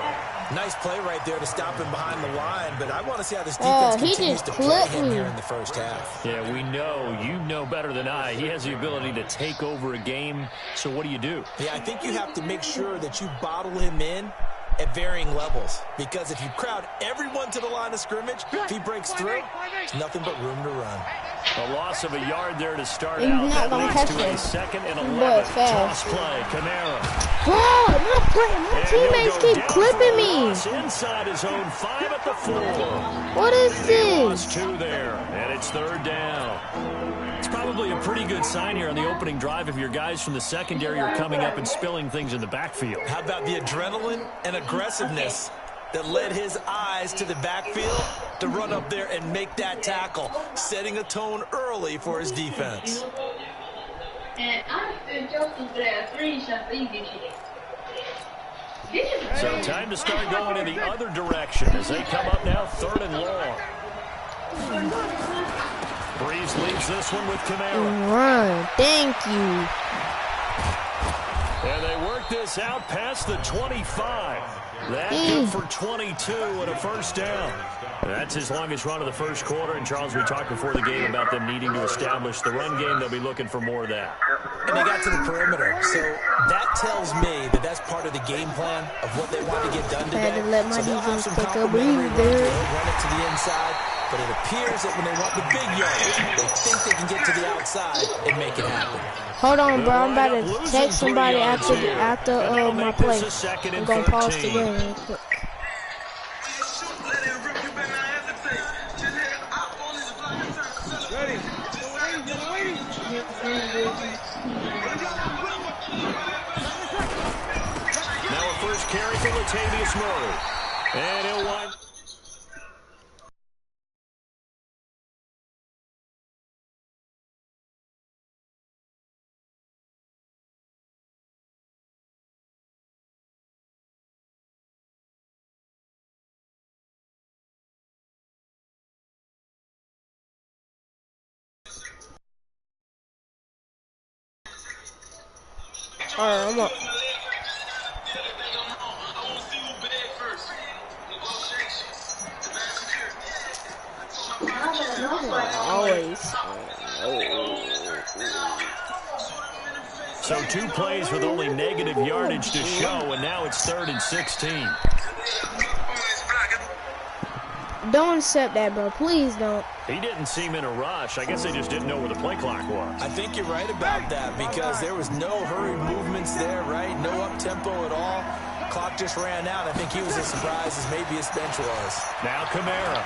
Nice play right there to stop him behind the line, but I want to see how this defense continues to play him here in the first half. Yeah, we know. You know better than I. He has the ability to take over a game, so what do you do? Yeah, I think you have to make sure that you bottle him in at varying levels, because if you crowd everyone to the line of scrimmage, if he breaks through, there's nothing but room to run. A loss of a yard there to start He's out. not That gonna leads catch to it. a second and Boy, 11. fast. Toss play, Kamara. Bro, my And teammates he'll go keep down clipping for a me. loss inside his own 5 at the 4. What is He lost this? 2 there, and it's third down. It's probably a pretty good sign here on the opening drive if your guys from the secondary are coming up and spilling things in the backfield. How about the adrenaline and aggressiveness that led his eyes to the backfield to run up there and make that tackle, setting a tone early for his defense. So time to start going in the other direction as they come up now third and long. Breeze leads this one with Kamara. Run, thank you. And they work this out past the 25. That good for 22 and a first down. That's his longest run of the first quarter. And, Charles, we talked before the game about them needing to establish the run game. They'll be looking for more of that. And they got to the perimeter. So that tells me that that's part of the game plan of what they want to get done today. Had to let my so they'll have defense some take a complimentary breather. runs. They'll run it to the inside. But it appears that when they want the big yardage, they think they can get to the outside and make it happen. Hold on, bro. I'm about to text somebody after my play. I'm gonna pause the game real quick. Now a first carry for Latavius Murray. And he'll wind. Alright, I'm up. Always. So 2 plays with only negative yardage to show, and now it's 3rd and 16. Don't accept that, bro. Please don't. He didn't seem in a rush. I guess they just didn't know where the play clock was. I think you're right about that because there was no hurried movements there, right? No up-tempo at all. Clock just ran out. I think he was as surprised as maybe his bench was. Now Kamara.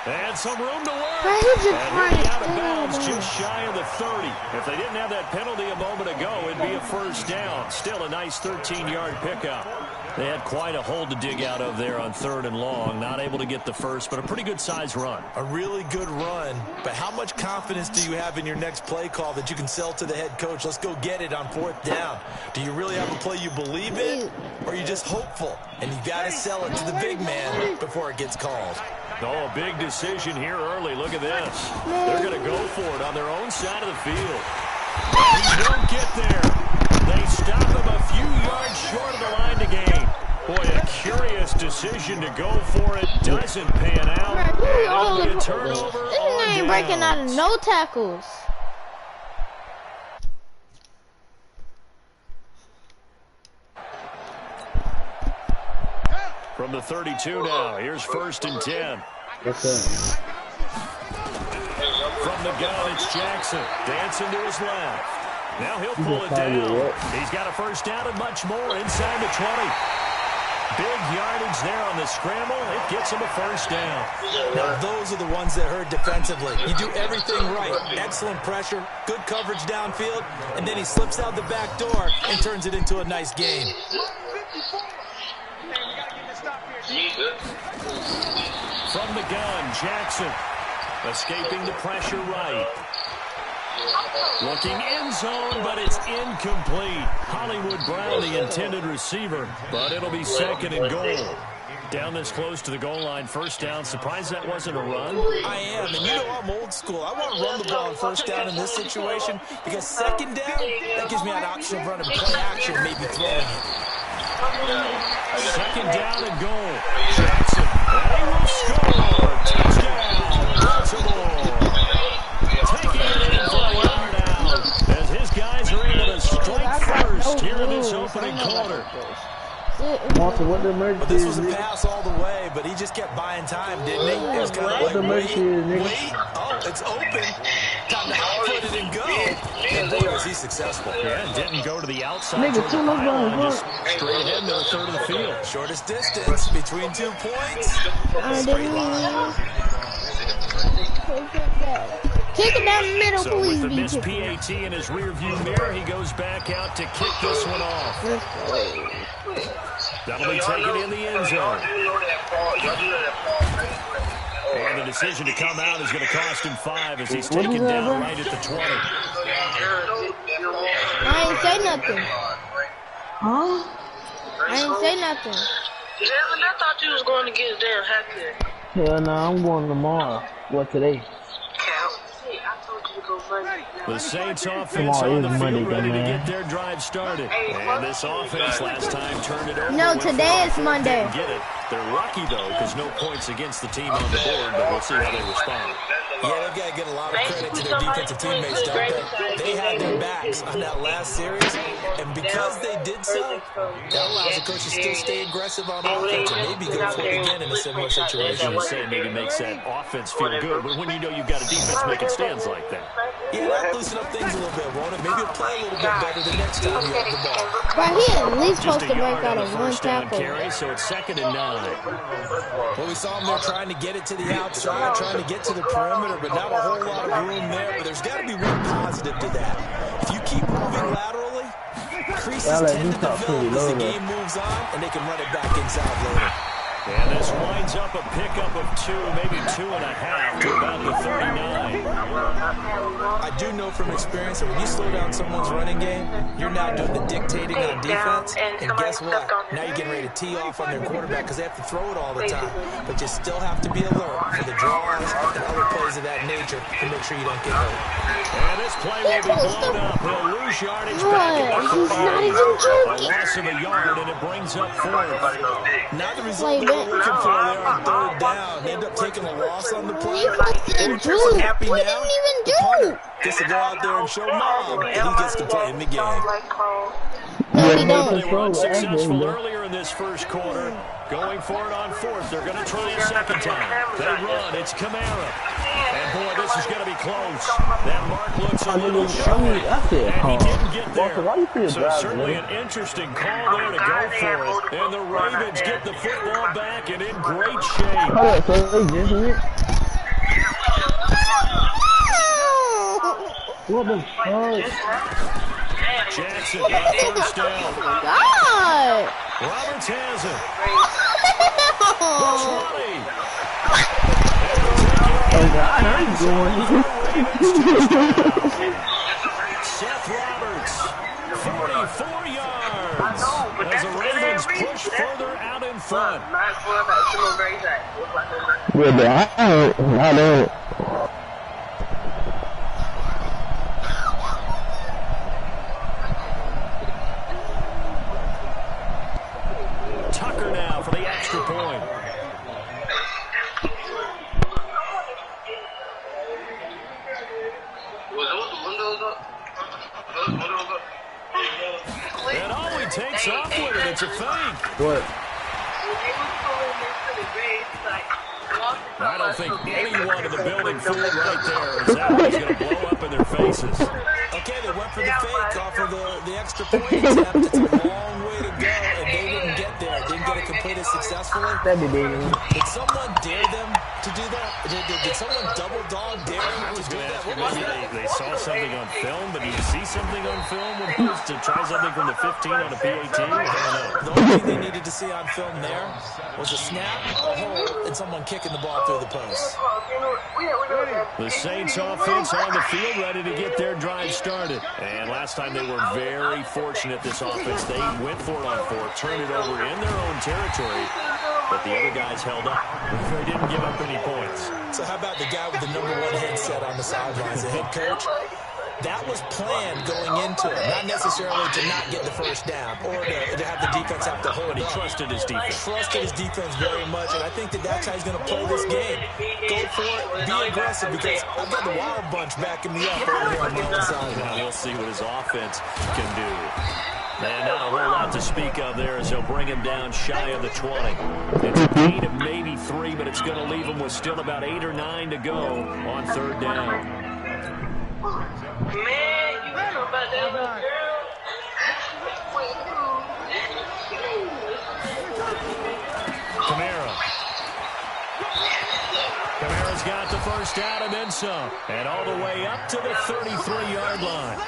And some room to work. Bro, he just And he'll be out of ran. bounds just shy of the 30. If they didn't have that penalty a moment ago, it'd be a first down. Still a nice 13-yard pickup. They had quite a hole to dig out of there on 3rd and long. Not able to get the first, but a pretty good size run. A really good run, but how much confidence do you have in your next play call that you can sell to the head coach? Let's go get it on 4th down. Do you really have a play you believe in, or are you just hopeful? And you got to sell it to the big man before it gets called. Oh, a big decision here early. Look at this. They're going to go for it on their own side of the field. He won't get there. They stop him a few yards short of the line to gain. Boy, a curious decision to go for it. Doesn't pan out. And it'll be a turnover This on ain't breaking out of downs. no tackles. From the 32 now, here's 1st and 10. What's up? From the gun, it's Jackson. Dancing to his left. Now he'll pull it down. He's got a 1st down and much more inside the 20. Big yardage there on the scramble. It gets him a 1st down. Now, those are the ones that hurt defensively. You do everything right. Excellent pressure, good coverage downfield, and then he slips out the back door and turns it into a nice gain. From the gun, Jackson. Escaping the pressure right. Looking end zone, but it's incomplete. Hollywood Brown, the intended receiver, but it'll be 2nd and goal. Down this close to the goal line, 1st down. Surprised that wasn't a run? I am, and you know I'm old school. I want to run the ball on 1st down in this situation because 2nd down, that gives me an option of running play action, maybe throwing it. 2nd down and goal. Jackson, and he will score. Touchdown, Baltimore. Taking it in for a yard out as his guys are able to strike first here in this opening quarter. Walter, what the emergency But this was is, a pass all the way, but he just kept buying time, didn't he? It was kind of like, wait, oh, it's open. Time to output it and go. And boy, was he successful. Yeah, and didn't go to the outside. Just straight ahead to the 3rd of the field. Shortest distance between 2 points. Straight line. Kick it down the middle, so please. With the missed PAT in his rearview mirror, he goes back out to kick this one off. That'll be taken in the end zone. And the decision to come out is going to cost him 5 as he's taken down right at the 20. I ain't say nothing. Huh? I ain't say nothing. Devin, I thought you was going to get his damn haircut. Hell no, I'm going tomorrow. What, today? The Saints offense on the field ready to get their drive started. And this offense last time turned it over. No, today is Monday. Didn't get it. They're lucky, though, because no points against the team on the board, but we'll see how they respond. Yeah, they've got to get a lot of credit to their defensive teammates, don't they? They had their backs on that last series, and because they did so, that allows the coach to still stay aggressive on offense and maybe go for it again in a similar situation. You say maybe makes that offense feel good, but when you know you've got a defense making stands like that. Yeah, that'll loosen up things a little bit, won't it? Maybe it'll play a little bit better the next time you have the ball. But he at least supposed to break out a of one 1st down tackle. carry, so it's 2nd and 9. Well, we saw him there trying to get it to the outside, trying to get to the perimeter, but not a whole lot of room there. But there's got to be real positive to that. If you keep moving laterally, creases tend to develop as the game moves on, and they can run it back inside later. And this winds up a pickup of 2, maybe 2.5 to about the 39. I do know from experience that when you slow down someone's running game, you're now doing the dictating on defense. And guess what? Now you're getting ready to tee off on their quarterback because they have to throw it all the time. But you still have to be alert for the draws and other plays of that nature to make sure you don't get hurt. And this play will be blown up. He'll lose yardage back at the 40. A loss of a yard, and it brings up 4th. Not the result they were looking for there on 3rd down. They end up taking a loss on the play. Happy What now? didn't even The do? punter gets to go out there and show mom that he gets to play in the game. No, he They don't. were unsuccessful earlier in this 1st quarter. Going for it on 4th. They're going to try a 2nd time. They run. It's Kamara. And, boy, this is going to be close. That mark looks a little short. And he didn't get there. So certainly an interesting call there to go for it. And the Ravens get the football back and in great shape. What the fuck? Jackson got 1st down. God! Roberts has it. Seth Roberts, 44 yards. As the Ravens push further out in front. I don't. Tucker now for the extra point. And all he takes off with it, it's a fake. What? I don't think anyone in the building fooled right there, as that one's going to blow up in their faces. Okay, they went for the fake off of the extra point attempt. It's a long way to go, and they didn't get there. Didn't get it completed successfully. That'd be big. Did someone dare them to do that? Did someone double dog dare them I to was do going to that? ask you, maybe they saw something on film, but did you see something on film when he was to try something from the 15 on a PAT? I don't know. The only thing they needed to see on film there was a snap, a hold, and someone kicking the ball through the post. The Saints offense on the field, ready to get their drive started. And last time they were very fortunate, this offense. They went for it on fourth, turned it over in their own territory, but the other guys held up. They didn't give up any points. So how about the guy with the #1 headset on the sidelines, the head coach? That was planned going into it, not necessarily to not get the first down or to have the defense have to hold it. He trusted his defense. Trusted his defense very much, and I think that's how he's going to play this game. Go for it, be aggressive, because I've got the Wild Bunch backing me up over here on my own side. Now we'll see what his offense can do. And not a whole lot to speak of there as they'll bring him down shy of the 20. It's a gain of maybe 3, but it's going to leave him with still about 8 or 9 to go on third down. Man, you know about that little girl. Kamara's got the first down and then some. And all the way up to the 33-yard line.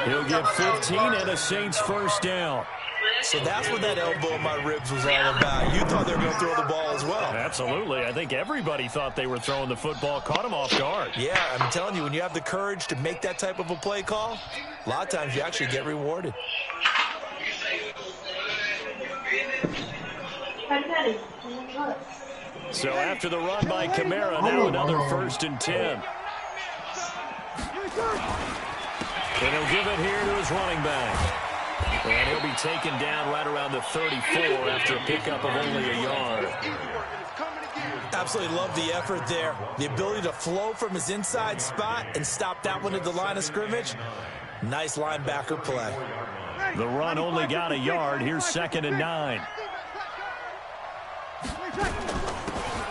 He'll get 15 and a Saints first down. So that's what that elbow in my ribs was all about. You thought they were going to throw the ball as well. Absolutely. I think everybody thought they were throwing the football, caught him off guard. Yeah, I'm telling you, when you have the courage to make that type of a play call, a lot of times you actually get rewarded. So after the run by Kamara, now another 1st and 10. And he'll give it here to his running back. And he'll be taken down right around the 34 after a pickup of only a yard. Absolutely love the effort there. The ability to flow from his inside spot and stop that one at the line of scrimmage. Nice linebacker play. The run only got a yard. Here's 2nd and 9.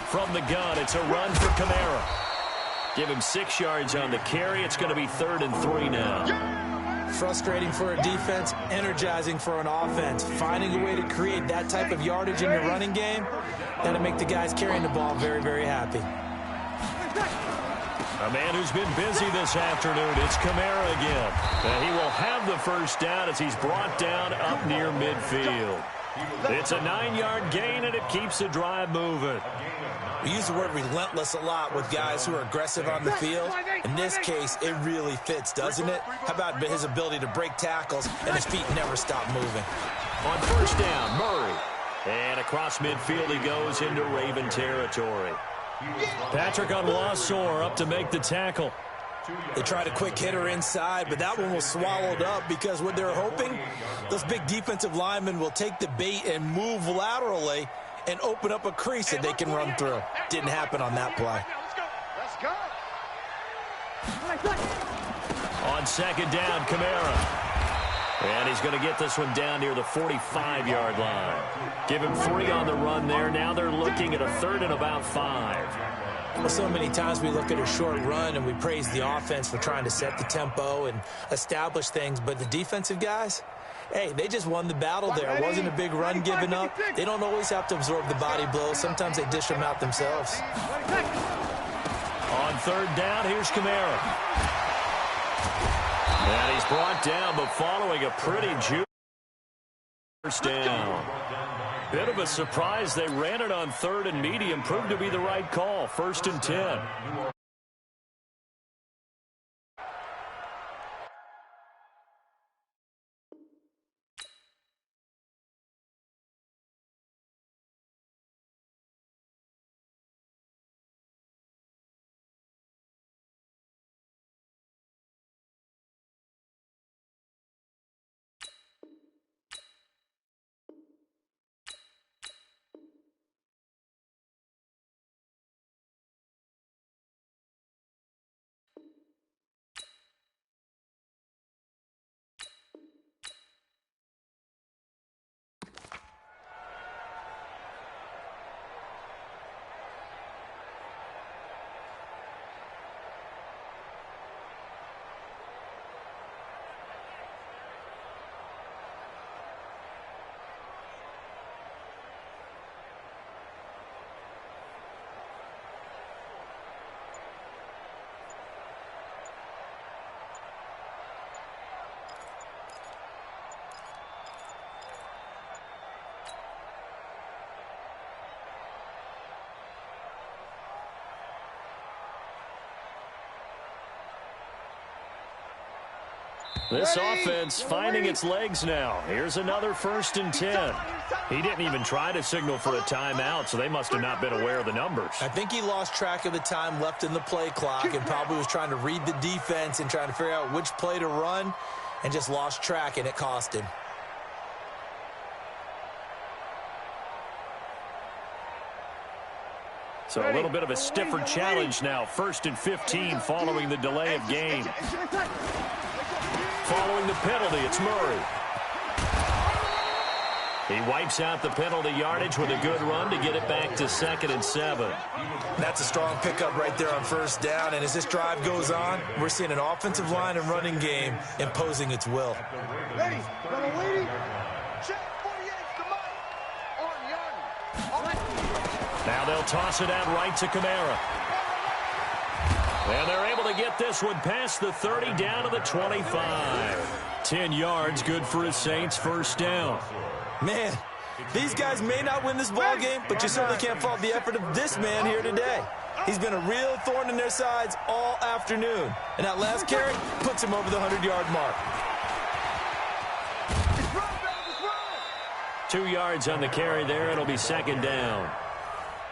From the gun, it's a run for Kamara. Give him 6 yards on the carry. It's going to be 3rd and 3 now. Frustrating for a defense, energizing for an offense. Finding a way to create that type of yardage in your running game, that'll make the guys carrying the ball very, very happy. A man who's been busy this afternoon, it's Kamara again. And he will have the first down as he's brought down up near midfield. It's a 9-yard gain, and it keeps the drive moving. We use the word relentless a lot with guys who are aggressive on the field. In this case, it really fits, doesn't it? How about his ability to break tackles and his feet never stop moving? On first down, Murray. And across midfield he goes into Raven territory. Patrick Onwuasor up to make the tackle. They tried a quick hitter inside, but that one was swallowed up because what they're hoping, those big defensive linemen will take the bait and move laterally and open up a crease that they can run through. Didn't happen on that play. On 2nd down, Kamara. And he's going to get this one down near the 45-yard line. Give him 3 on the run there. Now they're looking at a 3rd and about 5. Well, so many times we look at a short run and we praise the offense for trying to set the tempo and establish things, but the defensive guys, hey, they just won the battle there. It wasn't a big run given up. They don't always have to absorb the body blows. Sometimes they dish them out themselves. On 3rd down, here's Kamara. And he's brought down, but following a pretty juicy first down. Bit of a surprise. They ran it on 3rd and medium. Proved to be the right call. 1st and 10. This offense finding its legs now. Here's another 1st and 10. He didn't even try to signal for a timeout, so they must have not been aware of the numbers. I think he lost track of the time left in the play clock and probably was trying to read the defense and trying to figure out which play to run and just lost track, and it cost him. So a little bit of a stiffer challenge now. 1st and 15 following the delay of game. Following the penalty, it's Murray. He wipes out the penalty yardage with a good run to get it back to 2nd and 7. That's a strong pickup right there on 1st down, and as this drive goes on, we're seeing an offensive line and running game imposing its will. Ready, brother lady. Check 48, come on. Now they'll toss it out right to Kamara. And they're able to get this one past the 30 down to the 25. 10 yards, good for his Saints, 1st down. Man, these guys may not win this ball game, but you certainly can't fault the effort of this man here today. He's been a real thorn in their sides all afternoon. And that last carry puts him over the 100-yard mark. 2 yards on the carry there. It'll be 2nd down.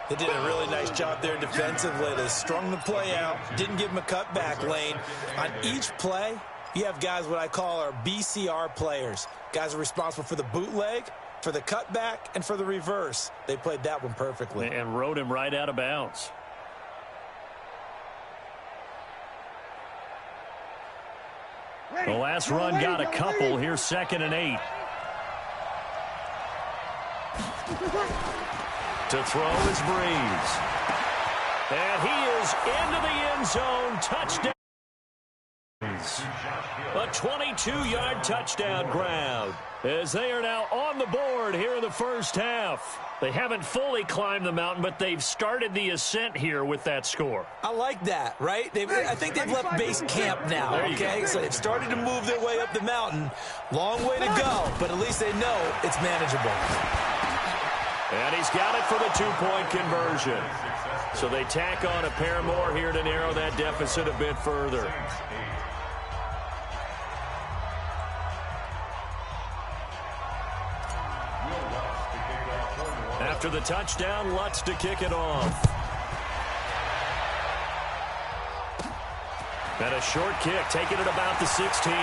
They did a really nice job there defensively. They strung the play out, didn't give him a cutback lane. On each play, you have guys what I call our BCR players. Guys are responsible for the bootleg, for the cutback, and for the reverse. They played that one perfectly. And rode him right out of bounds. The last run got a couple. Here's 2nd and 8. To throw is Breeze. And he is into the end zone. Touchdown. A 22-yard touchdown grab as they are now on the board here in the 1st half. They haven't fully climbed the mountain, but they've started the ascent here with that score. I like that, right? I think they've left base camp now, okay? So they've started to move their way up the mountain. Long way to go, but at least they know it's manageable. And he's got it for the 2-point conversion. So they tack on a pair more here to narrow that deficit a bit further. After the touchdown, Lutz to kick it off. And a short kick, taking it about the 16.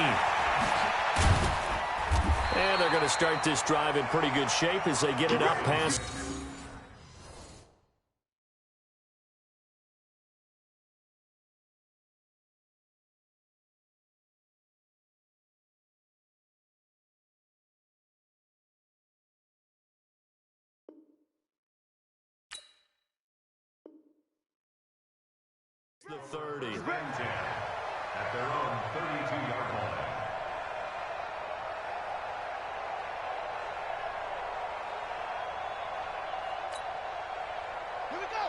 And they're going to start this drive in pretty good shape as they get it up past. The 30. At their own 32-yard line.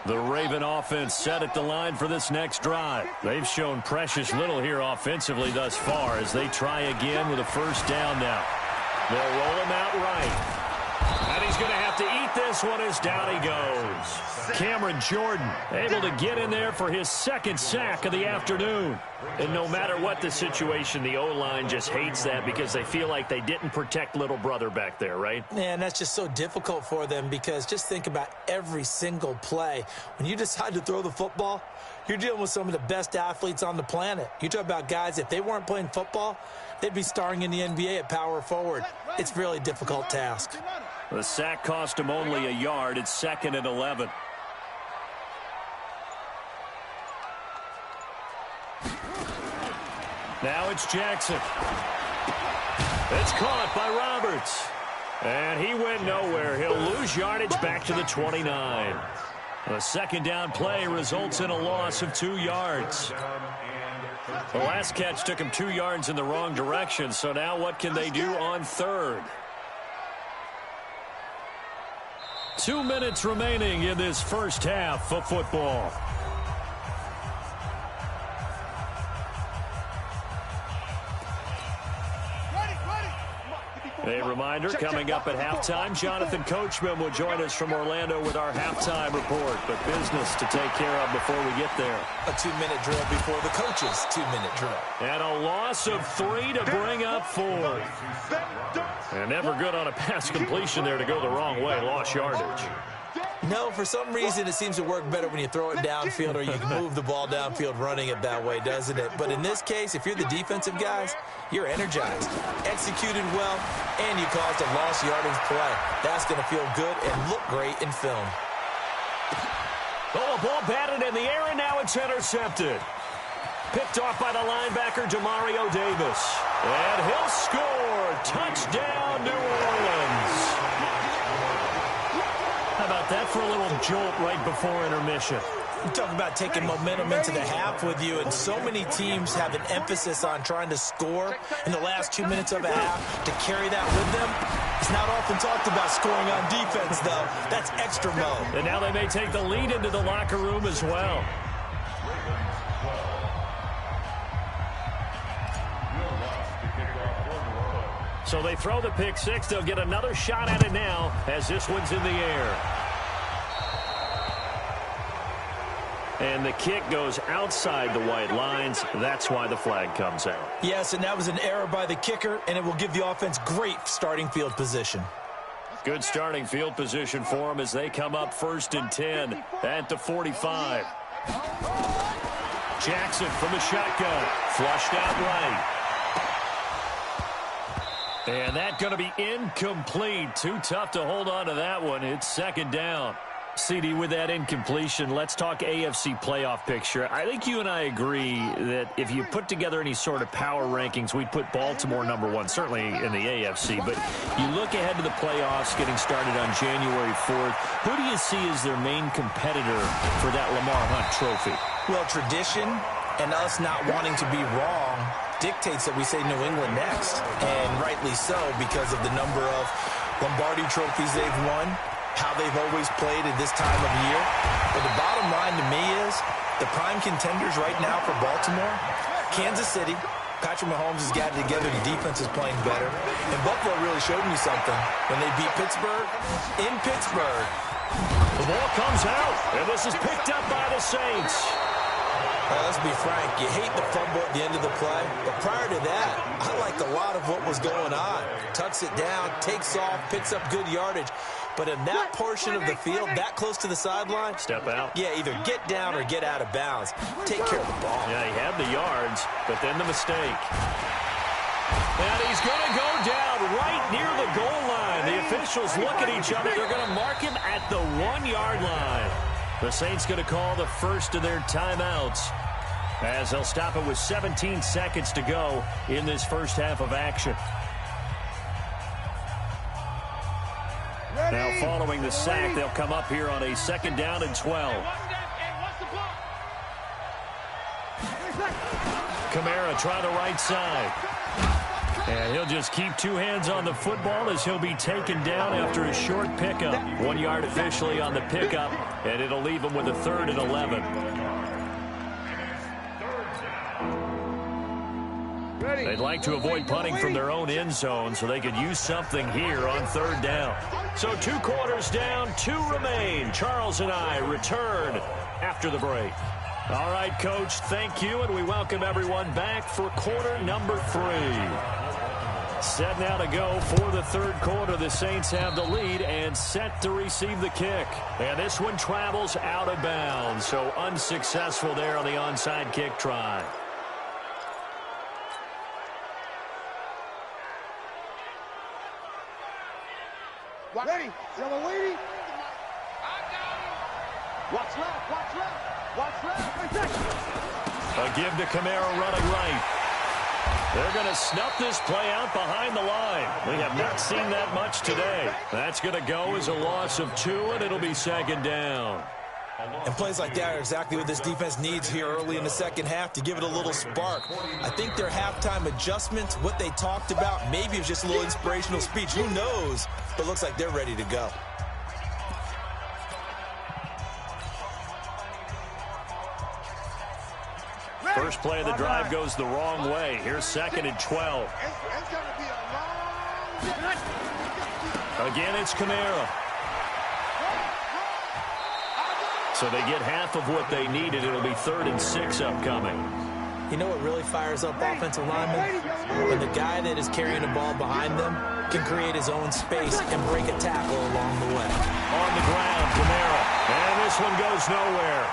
The Raven offense set at the line for this next drive. They've shown precious little here offensively thus far as they try again with a 1st down now. They'll roll him out right. And he's going to have to eat this one as down he goes. Cameron Jordan able to get in there for his 2nd sack of the afternoon. And no matter what the situation, the O-line just hates that because they feel like they didn't protect little brother back there, right? Man, that's just so difficult for them because just think about every single play. When you decide to throw the football, you're dealing with some of the best athletes on the planet. You talk about guys, if they weren't playing football, they'd be starring in the NBA at power forward. It's a really difficult task. The sack cost him only a yard. It's 2nd and 11. Now it's Jackson. It's caught by Roberts. And he went nowhere. He'll lose yardage back to the 29. A 2nd down play results in a loss of 2 yards. The last catch took him 2 yards in the wrong direction, so now what can they do on 3rd? 2 minutes remaining in this 1st half of football. A reminder, coming up at halftime, Jonathan Coachman will join us from Orlando with our halftime report. But business to take care of before we get there. A 2-minute drill before the coach's 2-minute drill. And a loss of 3 to bring up 4. And never good on a pass completion there to go the wrong way. Lost yardage. No, for some reason it seems to work better when you throw it downfield or you can move the ball downfield running it that way, doesn't it? But in this case, if you're the defensive guys, you're energized, executed well, and you caused a lost yardage play. That's going to feel good and look great in film. Oh, a ball batted in the air, and now it's intercepted. Picked off by the linebacker, Demario Davis. And he'll score. Touchdown, New Orleans. How about that for a little jolt right before intermission? You talk about taking momentum into the half with you, and so many teams have an emphasis on trying to score in the last 2 minutes of a half to carry that with them. It's not often talked about scoring on defense, though. That's extra mode. And now they may take the lead into the locker room as well. So they throw the pick six. They'll get another shot at it now as this one's in the air. And the kick goes outside the white lines. That's why the flag comes out. Yes, and that was an error by the kicker, and it will give the offense great starting field position. Good starting field position for them as they come up 1st and 10 at the 45. Jackson from the shotgun. Flushed out right. And that's going to be incomplete. Too tough to hold on to that one. It's 2nd down. CD, with that incompletion, let's talk AFC playoff picture. I think you and I agree that if you put together any sort of power rankings, we'd put Baltimore #1, certainly in the AFC. But you look ahead to the playoffs getting started on January 4th. Who do you see as their main competitor for that Lamar Hunt trophy? Well, tradition and us not wanting to be wrong dictates that we say New England next. And rightly so, because of the number of Lombardi trophies they've won, how they've always played at this time of year. But the bottom line to me is the prime contenders right now for Baltimore, Kansas City. Patrick Mahomes has got it together. The defense is playing better. And Buffalo really showed me something when they beat Pittsburgh in Pittsburgh. The ball comes out, and this is picked up by the Saints. Let's be frank, you hate the fumble at the end of the play, but prior to that, I liked a lot of what was going on. Tucks it down, takes off, picks up good yardage. But in that portion of the field, that close to the sideline, step out. Yeah, either get down or get out of bounds. Take care of the ball. Yeah, he had the yards, but then the mistake. And he's going to go down right near the goal line. The officials look at each other. They're going to mark him at the 1-yard line. The Saints going to call the first of their timeouts as they'll stop it with 17 seconds to go in this first half of action. Now following the sack, they'll come up here on a 2nd down and 12. Kamara try the right side. And he'll just keep 2 hands on the football as he'll be taken down after a short pickup. 1 yard officially on the pickup, and it'll leave him with a 3rd and 11. They'd like to avoid punting from their own end zone so they could use something here on 3rd down. So 2 quarters down, 2 remain. Charles and I return after the break. All right, Coach, thank you, and we welcome everyone back for quarter number 3. Set now to go for the 3rd quarter. The Saints have the lead and set to receive the kick. And this one travels out of bounds, so unsuccessful there on the onside kick try. Ready, yellow lady. Watch left, watch left, watch left. A give to Kamara running right. They're going to snuff this play out behind the line. We have not seen that much today. That's going to go as a loss of 2, and it'll be 2nd down. And plays like that are exactly what this defense needs here early in the second half to give it a little spark. I think their halftime adjustments, what they talked about, maybe it was just a little inspirational speech. Who knows? But it looks like they're ready to go. First play of the drive goes the wrong way. Here's 2nd and 12. It's going to be a long Again, it's Kamara. So they get half of what they needed. It'll be 3rd and 6 upcoming. You know what really fires up offensive linemen? When the guy that is carrying the ball behind them can create his own space and break a tackle along the way. On the ground, Kamara. And this one goes nowhere.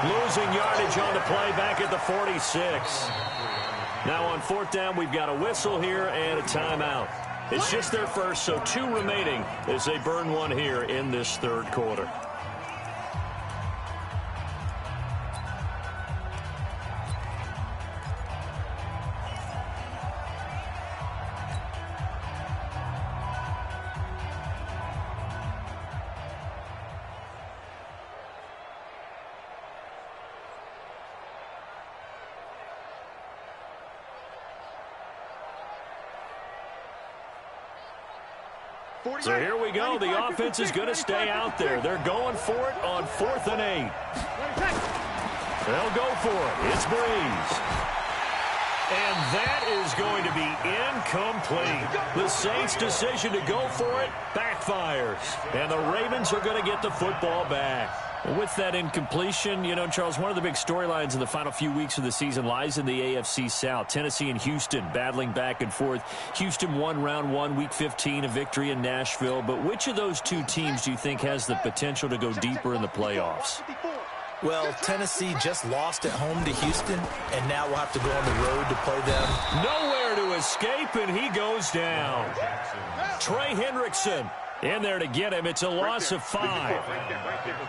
Losing yardage on the play back at the 46. Now on 4th down, we've got a whistle here and a timeout. It's just their first, so 2 remaining as they burn one here in this 3rd quarter. So here we go. The offense is going to stay out there. They're going for it on 4th and 8. They'll go for it. It's Breeze. And that is going to be incomplete. The Saints' decision to go for it backfires. And the Ravens are going to get the football back. With that incompletion, you know, Charles, one of the big storylines in the final few weeks of the season lies in the AFC South. Tennessee and Houston battling back and forth. Houston won round 1, week 15, a victory in Nashville. But which of those 2 teams do you think has the potential to go deeper in the playoffs? Well, Tennessee just lost at home to Houston, and now we'll have to go on the road to play them. Nowhere to escape, and he goes down. Trey Hendrickson in there to get him. It's a loss of 5.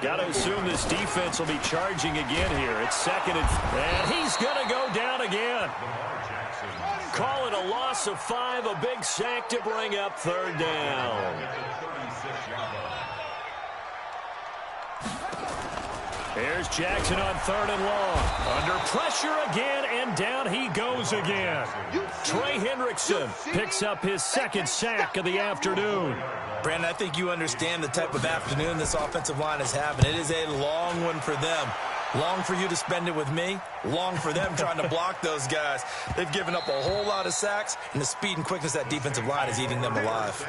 Got to assume this defense will be charging again here. It's 2nd and he's going to go down again. Call it a loss of 5, a big sack to bring up 3rd down. Here's Jackson on 3rd and long. Under pressure again, and down he goes again. Trey Hendrickson picks up his 2nd sack of the afternoon. Brandon, I think you understand the type of afternoon this offensive line is having. It is a long one for them. Long for you to spend it with me. Long for them trying to block those guys. They've given up a whole lot of sacks, and the speed and quickness of that defensive line is eating them alive.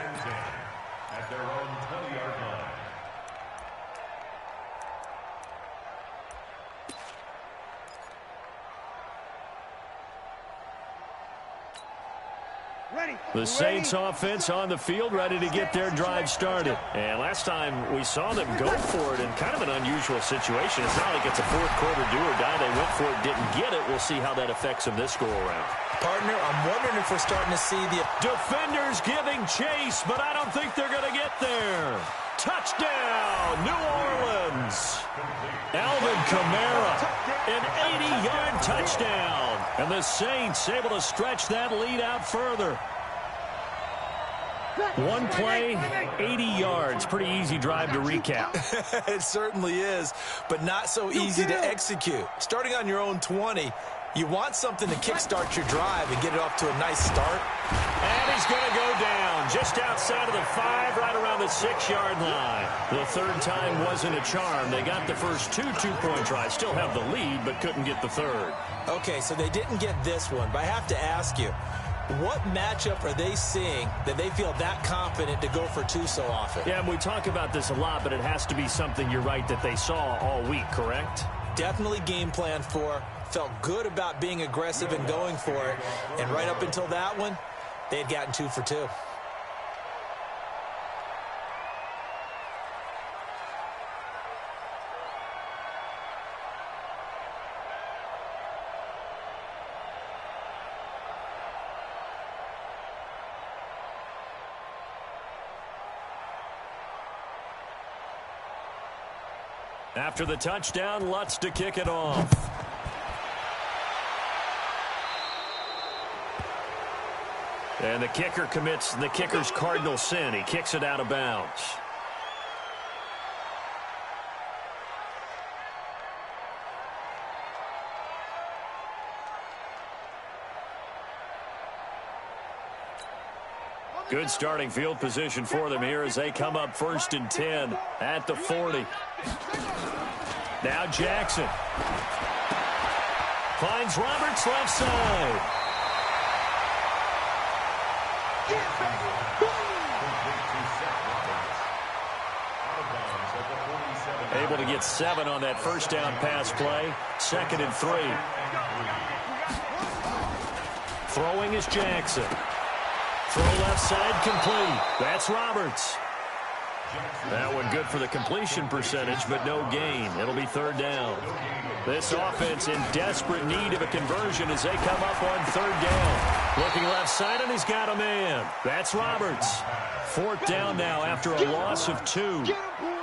At their own 20-yard line. The Saints offense on the field, ready to get their drive started. And last time we saw them go for it in kind of an unusual situation. It's not like it's a 4th quarter do or die. They went for it, didn't get it. We'll see how that affects them this go-around. Partner, I'm wondering if we're starting to see the defenders giving chase, but I don't think they're going to get there. Touchdown, New Orleans. Alvin Kamara, an 80-yard touchdown. And the Saints able to stretch that lead out further. One play, 80 yards. Pretty easy drive to recap. It certainly is, but not so easy to execute. Starting on your own 20, you want something to kickstart your drive and get it off to a nice start. And he's going to go down just outside of the 5, right around the 6-yard line. The 3rd time wasn't a charm. They got the first 2 two-point tries. Still have the lead, but couldn't get the 3rd. Okay, so they didn't get this one, but I have to ask you, what matchup are they seeing that they feel that confident to go for 2 so often? Yeah, and we talk about this a lot, but it has to be something, you're right, that they saw all week, correct? Definitely game plan for, felt good about being aggressive and going for it, and right up until that one, they had gotten 2 for 2. After the touchdown, Lutz to kick it off. And the kicker commits the kicker's cardinal sin. He kicks it out of bounds. Good starting field position for them here as they come up 1st and 10 at the 40. Now Jackson finds Roberts left side. Able to get 7 on that first down pass play. 2nd and 3. Throwing is Jackson. Throw left side complete. That's Roberts. That one good for the completion percentage, but no gain. It'll be 3rd down. This offense in desperate need of a conversion as they come up on 3rd down. Looking left side, and he's got a man. That's Roberts. 4th down now after a loss of 2.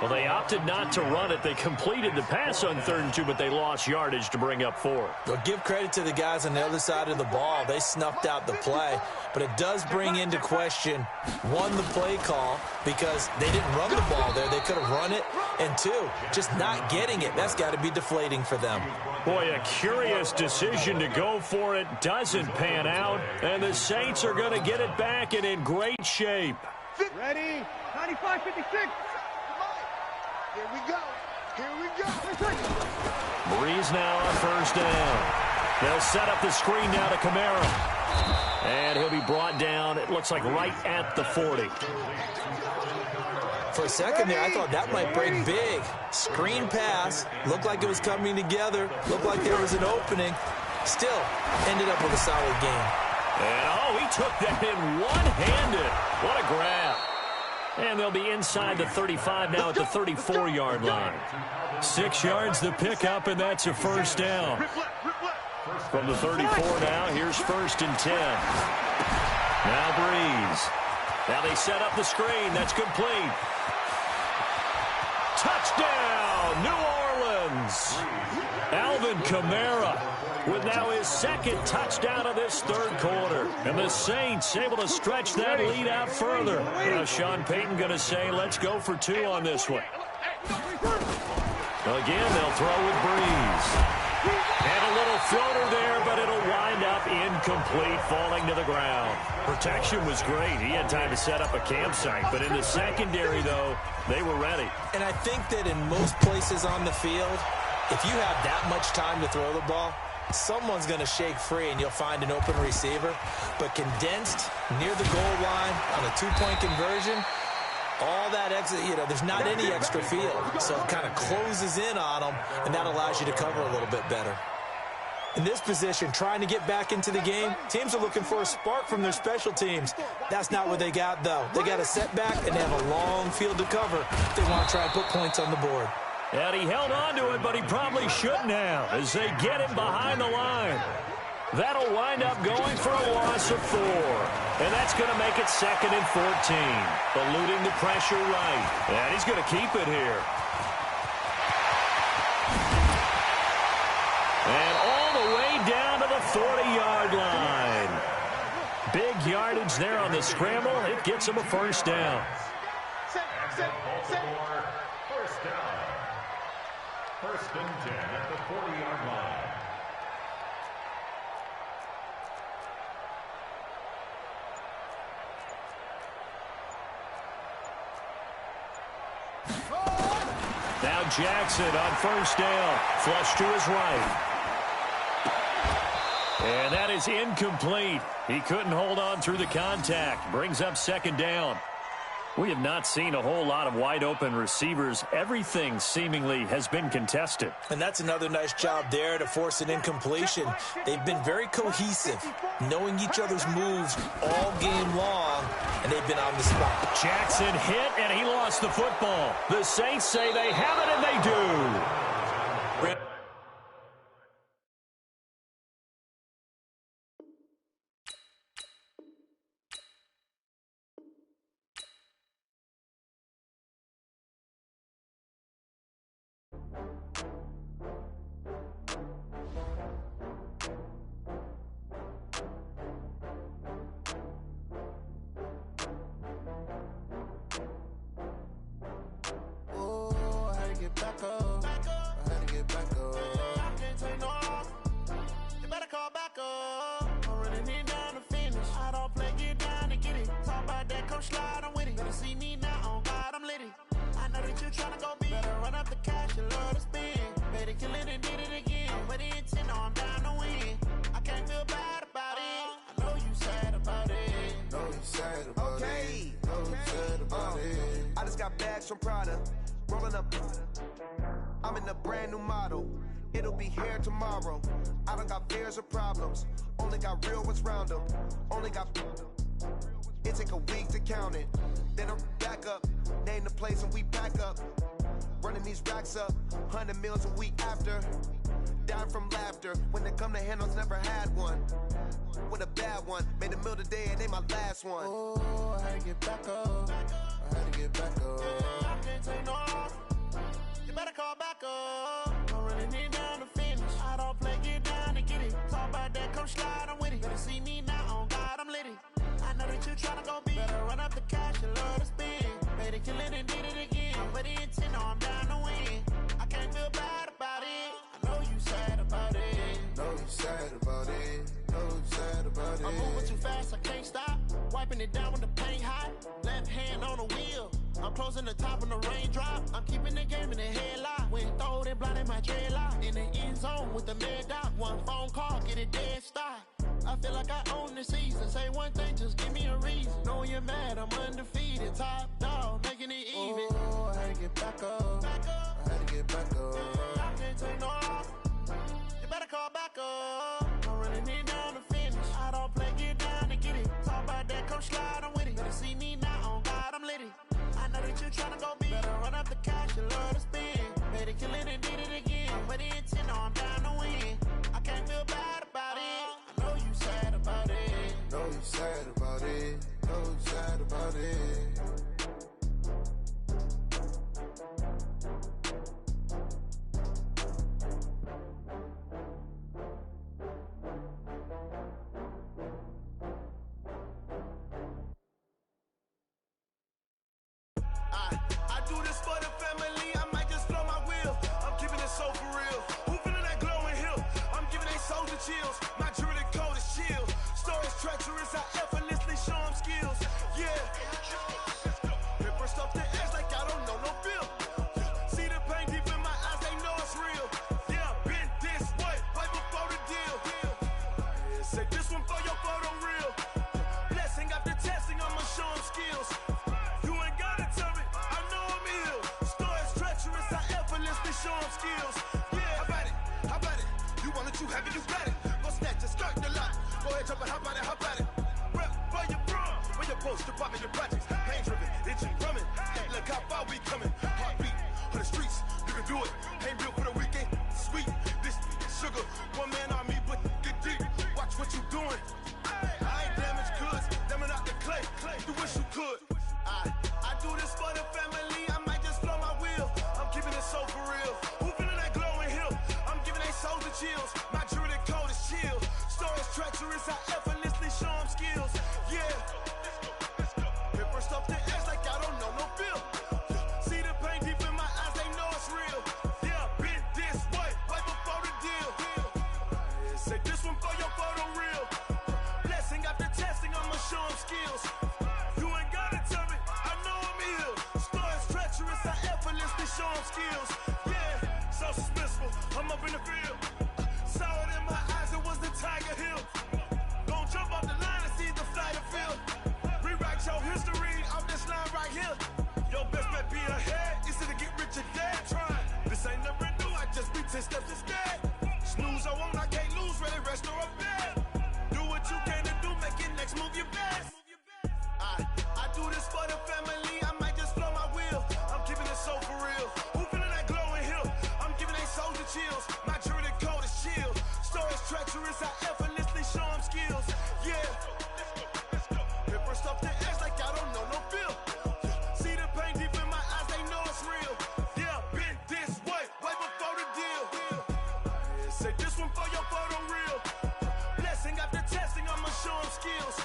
Well, they opted not to run it. They completed the pass on 3rd and 2, but they lost yardage to bring up 4. Well, give credit to the guys on the other side of the ball. They snuffed out the play, but it does bring into question, 1, the play call, because they didn't run the ball there. They could have run it, and 2, just not getting it. That's got to be deflating for them. Boy, a curious decision to go for it. Doesn't pan out, and the Saints are going to get it back and in great shape. Ready? 95-56. Here we go. Here we go. Breeze now on 1st down. They'll set up the screen now to Kamara. And he'll be brought down, it looks like, right at the 40. For a second there, I thought that might break big. Screen pass. Looked like it was coming together. Looked like there was an opening. Still ended up with a solid game. And, he took that in one-handed. What a grab. And they'll be inside the 35 now at the 34-yard line. 6 yards the pickup, and that's a 1st down. From the 34 now, here's 1st and 10. Now Breeze. Now they set up the screen. That's complete. Touchdown, New Orleans. Alvin Kamara with now his 2nd touchdown of this 3rd quarter. And the Saints able to stretch that lead out further. Now Sean Payton going to say, let's go for 2 on this one. Again, they'll throw with Breeze. And a little floater there, but it'll wind up incomplete, falling to the ground. Protection was great. He had time to set up a campsite, but in the secondary, though, they were ready. And I think that in most places on the field, if you have that much time to throw the ball, someone's going to shake free and you'll find an open receiver. But condensed near the goal line on a 2-point conversion, all that exit, there's not any extra field. So it kind of closes in on them, and that allows you to cover a little bit better. In this position, trying to get back into the game, teams are looking for a spark from their special teams. That's not what they got, though. They got a setback, and they have a long field to cover if they want to try and put points on the board. And he held on to it, but he probably shouldn't have as they get him behind the line. That'll wind up going for a loss of 4. And that's going to make it 2nd and 14. Eluding the pressure right. And he's going to keep it here. And all the way down to the 40-yard line. Big yardage there on the scramble. It gets him a 1st down. First down. 1st and 10 at the 40-yard line. Now Jackson on 1st down. Flush to his right. And that is incomplete. He couldn't hold on through the contact. Brings up 2nd down. We have not seen a whole lot of wide-open receivers. Everything seemingly has been contested. And that's another nice job there to force an incompletion. They've been very cohesive, knowing each other's moves all game long, and they've been on the spot. Jackson hit, and he lost the football. The Saints say they have it, and they do. I just got bags from Prada, rolling up. I'm in a brand new model. It'll be here tomorrow. I don't got fears or problems. Only got real ones round them. Only got. It take a week to count it. Then I'm back up. Name the place and we pack up. Running these racks up. 100 meals a week after. Dying from laughter. When they come to handles, never had one. With a bad one. Made a meal today and they my last one. Oh, I had to get back up. I had to get back up. I can't take no loss. You better call back up. I'm running it down to finish. I don't play, get down and get it. Talk about that, come slide, I'm with it. Better see me now, on God, I'm lit it. I know that you tryna go big. Better run up the cash and love to spend. Made it, kill it, and did it again. But the intent, no, I'm down to win. I can't feel bad about it. I know you sad about it. Know you sad about it. Know you sad about it. I'm moving too fast, I can't stop. Wiping it down when the paint hot. Left hand on the wheel. I'm closing the top when the raindrop. I'm keeping the game in the headlock. When throwed and blinded my dreadlock. In the end zone with the mad dot. One phone call, get it dead stop. I feel like I own the season. Say one thing, just give me a reason. Knowing you're mad, I'm undefeated. Top dog, making it even. Oh, I had to get back up. I had to get back up. I can't take no loss. You better call back up. I'm running it down to finish. I don't play, get down and get it. Talk about that, come slide, I'm with it. Better see me now, on God, I'm lit it. I know that you tryna go big. Better run up the cash and love to spend. Made it, kill it, and did it again. But the intent, no, I'm down to win. I can't feel bad about it. I know you sad about it. Know you sad about it. Know you sad about it. I do this for the family, I might just blow my wheel. I'm keeping it so for real. Who feeling that glowing hill? I'm giving they soldier chills. My jewelry cold is chill. Stories treacherous, I effortlessly show them skills. Yeah. Paper stuff to edge like I don't know no feel. See the pain deep in my eyes, they know it's real. Yeah, been this way, right before the deal. Say this one for your photo real. Blessing after testing, I'ma show them skills. You ain't gotta tell me, I know I'm ill. Stories treacherous, I effortlessly show them skills. Yeah, how about it? How about it? You want it, you have it, you got it. Go snatch it, skirt the lot. Go ahead, jump it, how about it? How about it? Rep for your bro, when you're supposed to pop in your projects. Pain driven, itching, drumming. Look how far we coming. Heartbeat for the streets, you can do it. Ain't built for the weekend. Sweet, this sugar. One man on me, but get deep. Watch what you doing. I ain't damaged goods, damn it out the clay. You wish you could. I do this for the family, I might just blow my wheel. I'm keeping it so for real. Who feeling that glowing hill? I'm giving they soldier chills. My jewelry cold is chill. Stories treacherous, I effortlessly show them skills. Yeah. Paper stuff to edge like I don't know no feel. See the pain deep in my eyes, they know it's real. Yeah, been this way, right before the deal. Say this one for your photo real. Blessing after testing, I'ma show them skills. You ain't gotta tell me, I know I'm ill. Stories treacherous, I effortlessly show them skills. Yeah, so suspenseful, I'm up in the field. Saw it in my eyes, it was the Tiger Hill. Gon' jump off the line and see the flight of field. Rewrite your history off this line right here. Your best bet be ahead, easy to get rich or dead. Trying, this ain't never new, I just be 10 steps instead. Snooze I won't, I can't lose, ready, rest or a bed. Do what you can to do, make it next move your best. I do this for the family, I might just blow my wheel. I'm keeping it so for real. Who feeling that glowing hill? I'm giving they soldier chills. My jewelry cold is chill. Stories treacherous, I effortlessly show them skills. Yeah. Paper stuff to edge like I don't know no feel. See the pain deep in my eyes, they know it's real. Yeah, been this way, right before the deal. Say this one for your photo real. Blessing after testing, I'ma show them skills.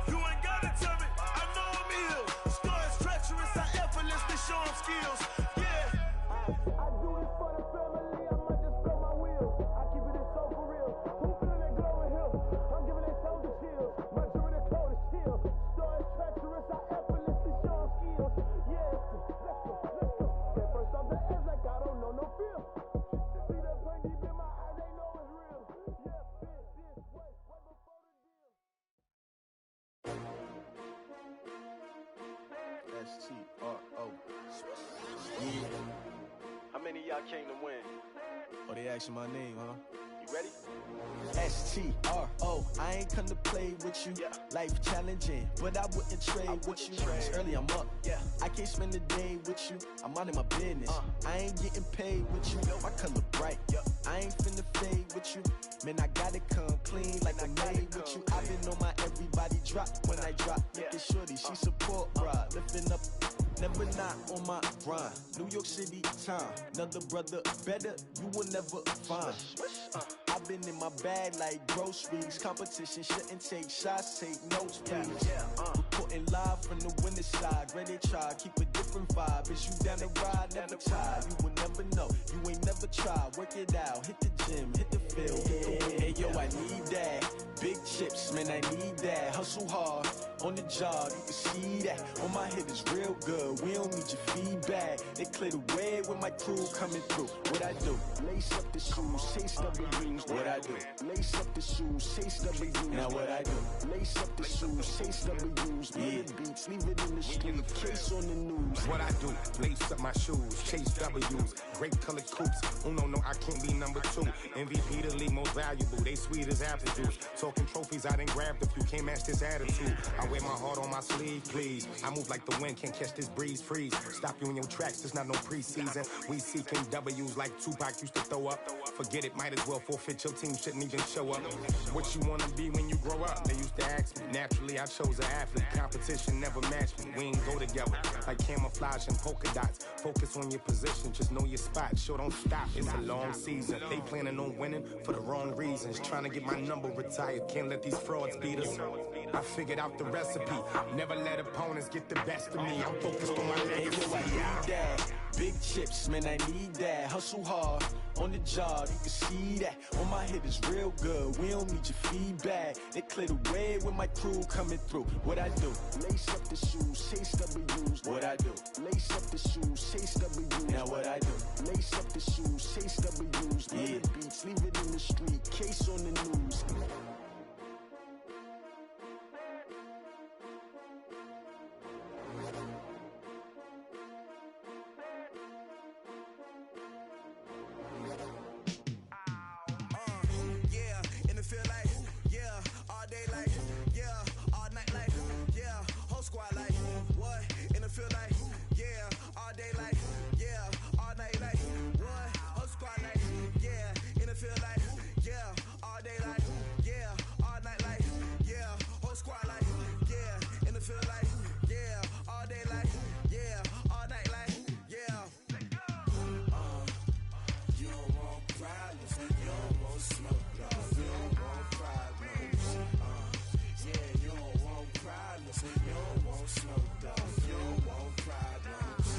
You ain't gotta tell me, I know I'm ill. Stories treacherous, I effortlessly show them skills. Yeah. I do it for the family, I might just blow my wheel. I keep it so for real. Who feeling that glowing hill? I'm giving it soldier chills. My jewelry cold is chill. Stories treacherous, I effortlessly show them skills. Yeah. Let's go. Paper stuff the edge like I don't know no feel. See the pain deep in my eyes, they know it's real. Yeah, been this way, right before the deal. STRO. Yeah. How many of y'all I came to win. Oh, they asking my name, huh? You ready? STRO, I ain't come to play with you. Life challenging, but I wouldn't trade with you. It's early, I'm up. I can't spend the day with you. I'm minding my business. I ain't getting paid with you. My color bright. I ain't finna fade with you. Man, I gotta come clean like I made with you. I've been on my everybody drop when I drop. Look at shorty, she support ride. Lifting up, never not on my grind. New York City time, another brother better, you will never find. I've been in my bag like groceries. Competition shouldn't take shots, take notes, please. Reporting live from the winning side. Ready to try, keep a different vibe. Is you down the ride, never try. You will never know, you ain't never try. Work it out, hit the gym, hit the field. Hey yo, I need that. Big chips, man, I need that. Hustle hard, on the job, you can see that. On my head is real good, we don't need your feedback. They clear the way with my crew coming through. What I do? Lace up the shoes, chase W's. What I do? Lace up the shoes, chase W's. Now what I do? Lace up the shoes, chase W's. Murder beats, leave it in the street, case on the news. What I do? Lace up my shoes, chase W's. Great colored coops. Oh no, I can't be number 2. MVP the league most valuable. They sweet as apple juice. Talking trophies, I didn't grab the few. Can't match this attitude. I wear my heart on my sleeve, please. I move like the wind, can't catch this breeze, freeze. Stop you in your tracks, there's not no preseason. We seeking W's like Tupac used to throw up. Forget it, might as well forfeit. Your team shouldn't even show up. What you wanna be when you grow up? They used to ask me. Naturally, I chose an athlete. Competition never matched me. We ain't go together like camouflage and polka dots. Focus on your position, just know your spot. Sure, don't stop. It's a long season. They planning on winning for the wrong reasons. Trying to get my number retired. Can't let these frauds beat us. I figured out the recipe. Never let opponents get the best of me. I'm focused on my legacy. Big chips, man, I need that. Hustle hard, on the job, you can see that. On my head is real good, we don't need your feedback. They clear the way with my crew coming through. What I do? Lace up the shoes, chase W's. What I do? Lace up the shoes, chase W's. Now what I do? Lace up the shoes, chase W's. Murder beats, leave it in the street, case on the news. Squad like, what? In the field like, yeah, all day like, yeah, all night like, what? Whole squad like, yeah, in the field like, yeah, all day like, yeah, all night like, yeah, whole squad like, yeah, in the field like, yeah, all day like, yeah, all night like, yeah. You don't want problems, you don't want smoke, dog. You don't want problems, yeah, you don't want problems, you don't want smoke, dog. You don't want problems,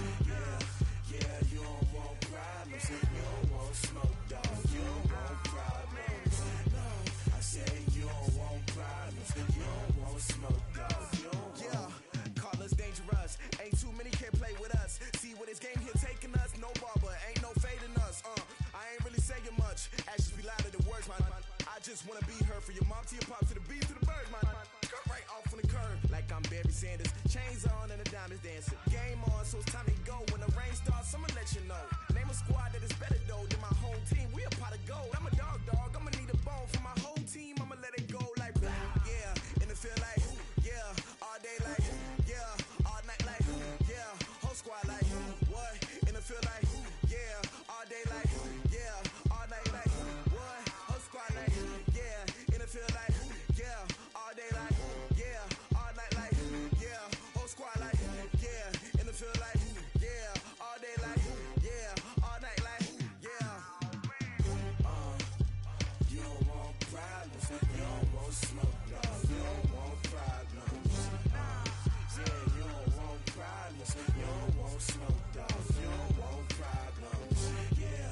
yeah, you don't want problems, you don't want smoke, dog. You don't want problems, no, I said you don't want problems, you don't want smoke, dog. You don't want. Call us dangerous, ain't too many can play with us. See what this game here taking us, no barber, ain't no fading us. I ain't really saying much, actions be louder than words, man. I just wanna be heard from your mom to your pop to the beat to the birds, man. Cut right off on the curve, like I'm Barry Sanders. Chains on and the diamonds dancing. Game on, so it's time to go. When the rain starts, I'ma let you know. Name a squad that is better though than my home team. We a pot of gold. I'm a dog, I'ma need a bone for my whole team. I'ma let it go like, yeah, in the field like, yeah, all day like, yeah, all night like, yeah, whole squad like, what? In the field like, yeah, all day like, yeah, all night like, what? Whole squad like, yeah, in the field like, yeah, all day like, yeah, all night like, yeah, whole squad like, yeah, in the field like, yeah, all day like, yeah, all night like, yeah. You don't want problems, you don't want smoke, dog. You don't want problems, yeah, you don't want problems, you don't want smoke, dog. You don't want problems, yeah,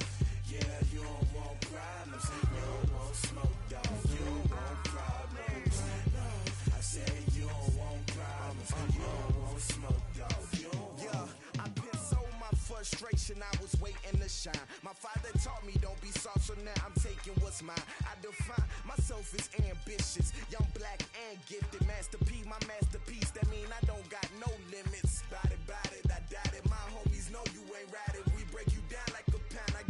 you don't want problems, you don't want smoke, dog. You don't want problems, no, I said you don't want problems, you don't want smoke, dog. You don't want. Yeah, I've been so my frustration, I was waiting to shine. My father taught me don't be soft, so now I'm taking what's mine. I define myself as ambitious, young, black, and gifted. Master P, my masterpiece, that mean I don't got no limits. Bout it, I doubt it. My homies know you ain't ratted. We break you down like a pound. I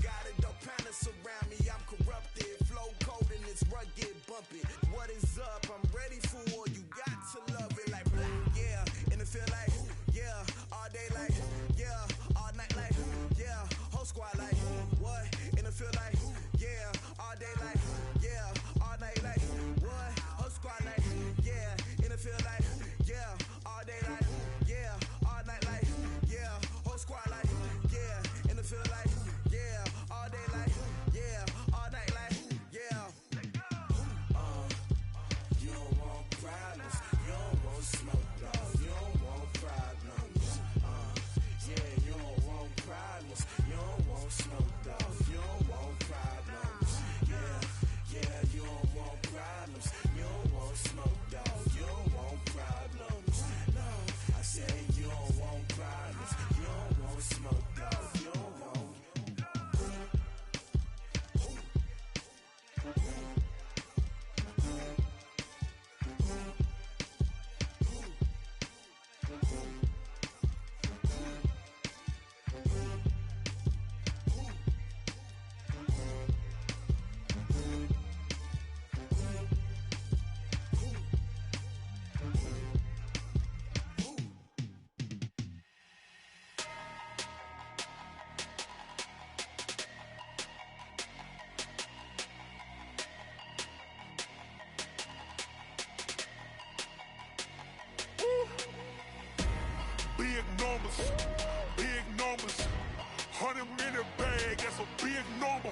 100 minute bag, that's a big number.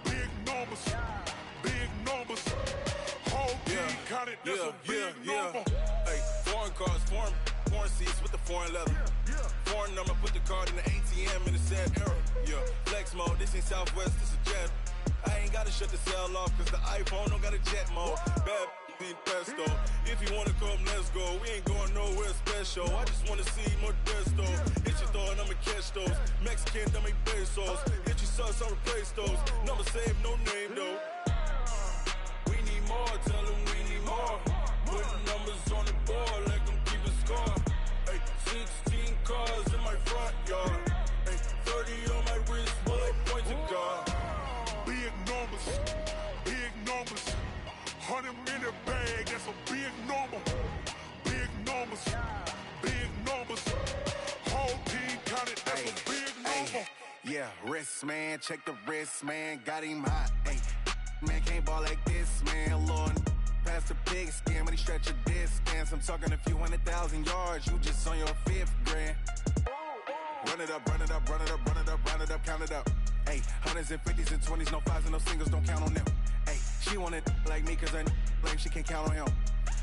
Big numbers, big numbers. Whole team counted, that's a big number. Hey, foreign cars, foreign seats with the foreign leather. Foreign number, put the card in the ATM in the sad era. Yeah, flex mode, this ain't Southwest, this a jet. I ain't gotta shut the cell off, cause the iPhone don't got a jet mode. Bad need pesto. If you wanna come, let's go. We ain't going nowhere special. I just wanna see more desto. Hit your throw and I'ma catch those. Mexican, don't make pesos. Hit your sauce, I'll replace those. Number save, no name though. We need more, tell them we need more. Putting numbers on the board, like them keep a score. Hey, 16 cars in my front yard. Hey, 30 on my wrist, bullet point to God. Big numbers, big numbers. 100 minute bag, that's a big number. Big numbers, big numbers. Whole team counted, that's a big number. Yeah, wrist man, check the wrist man, got him hot. Ay, man can't ball like this, man. Lord, past the pig skin, when he stretch a distance. I'm talking a few 100,000 yards, you just on your 5th grand. Run it up, run it up, run it up, run it up, run it up, count it up. Hey, hundreds and 50s and 20s, no 5s and no singles, don't count on them. Hey, she want it like me, cause her lame, she can't count on him.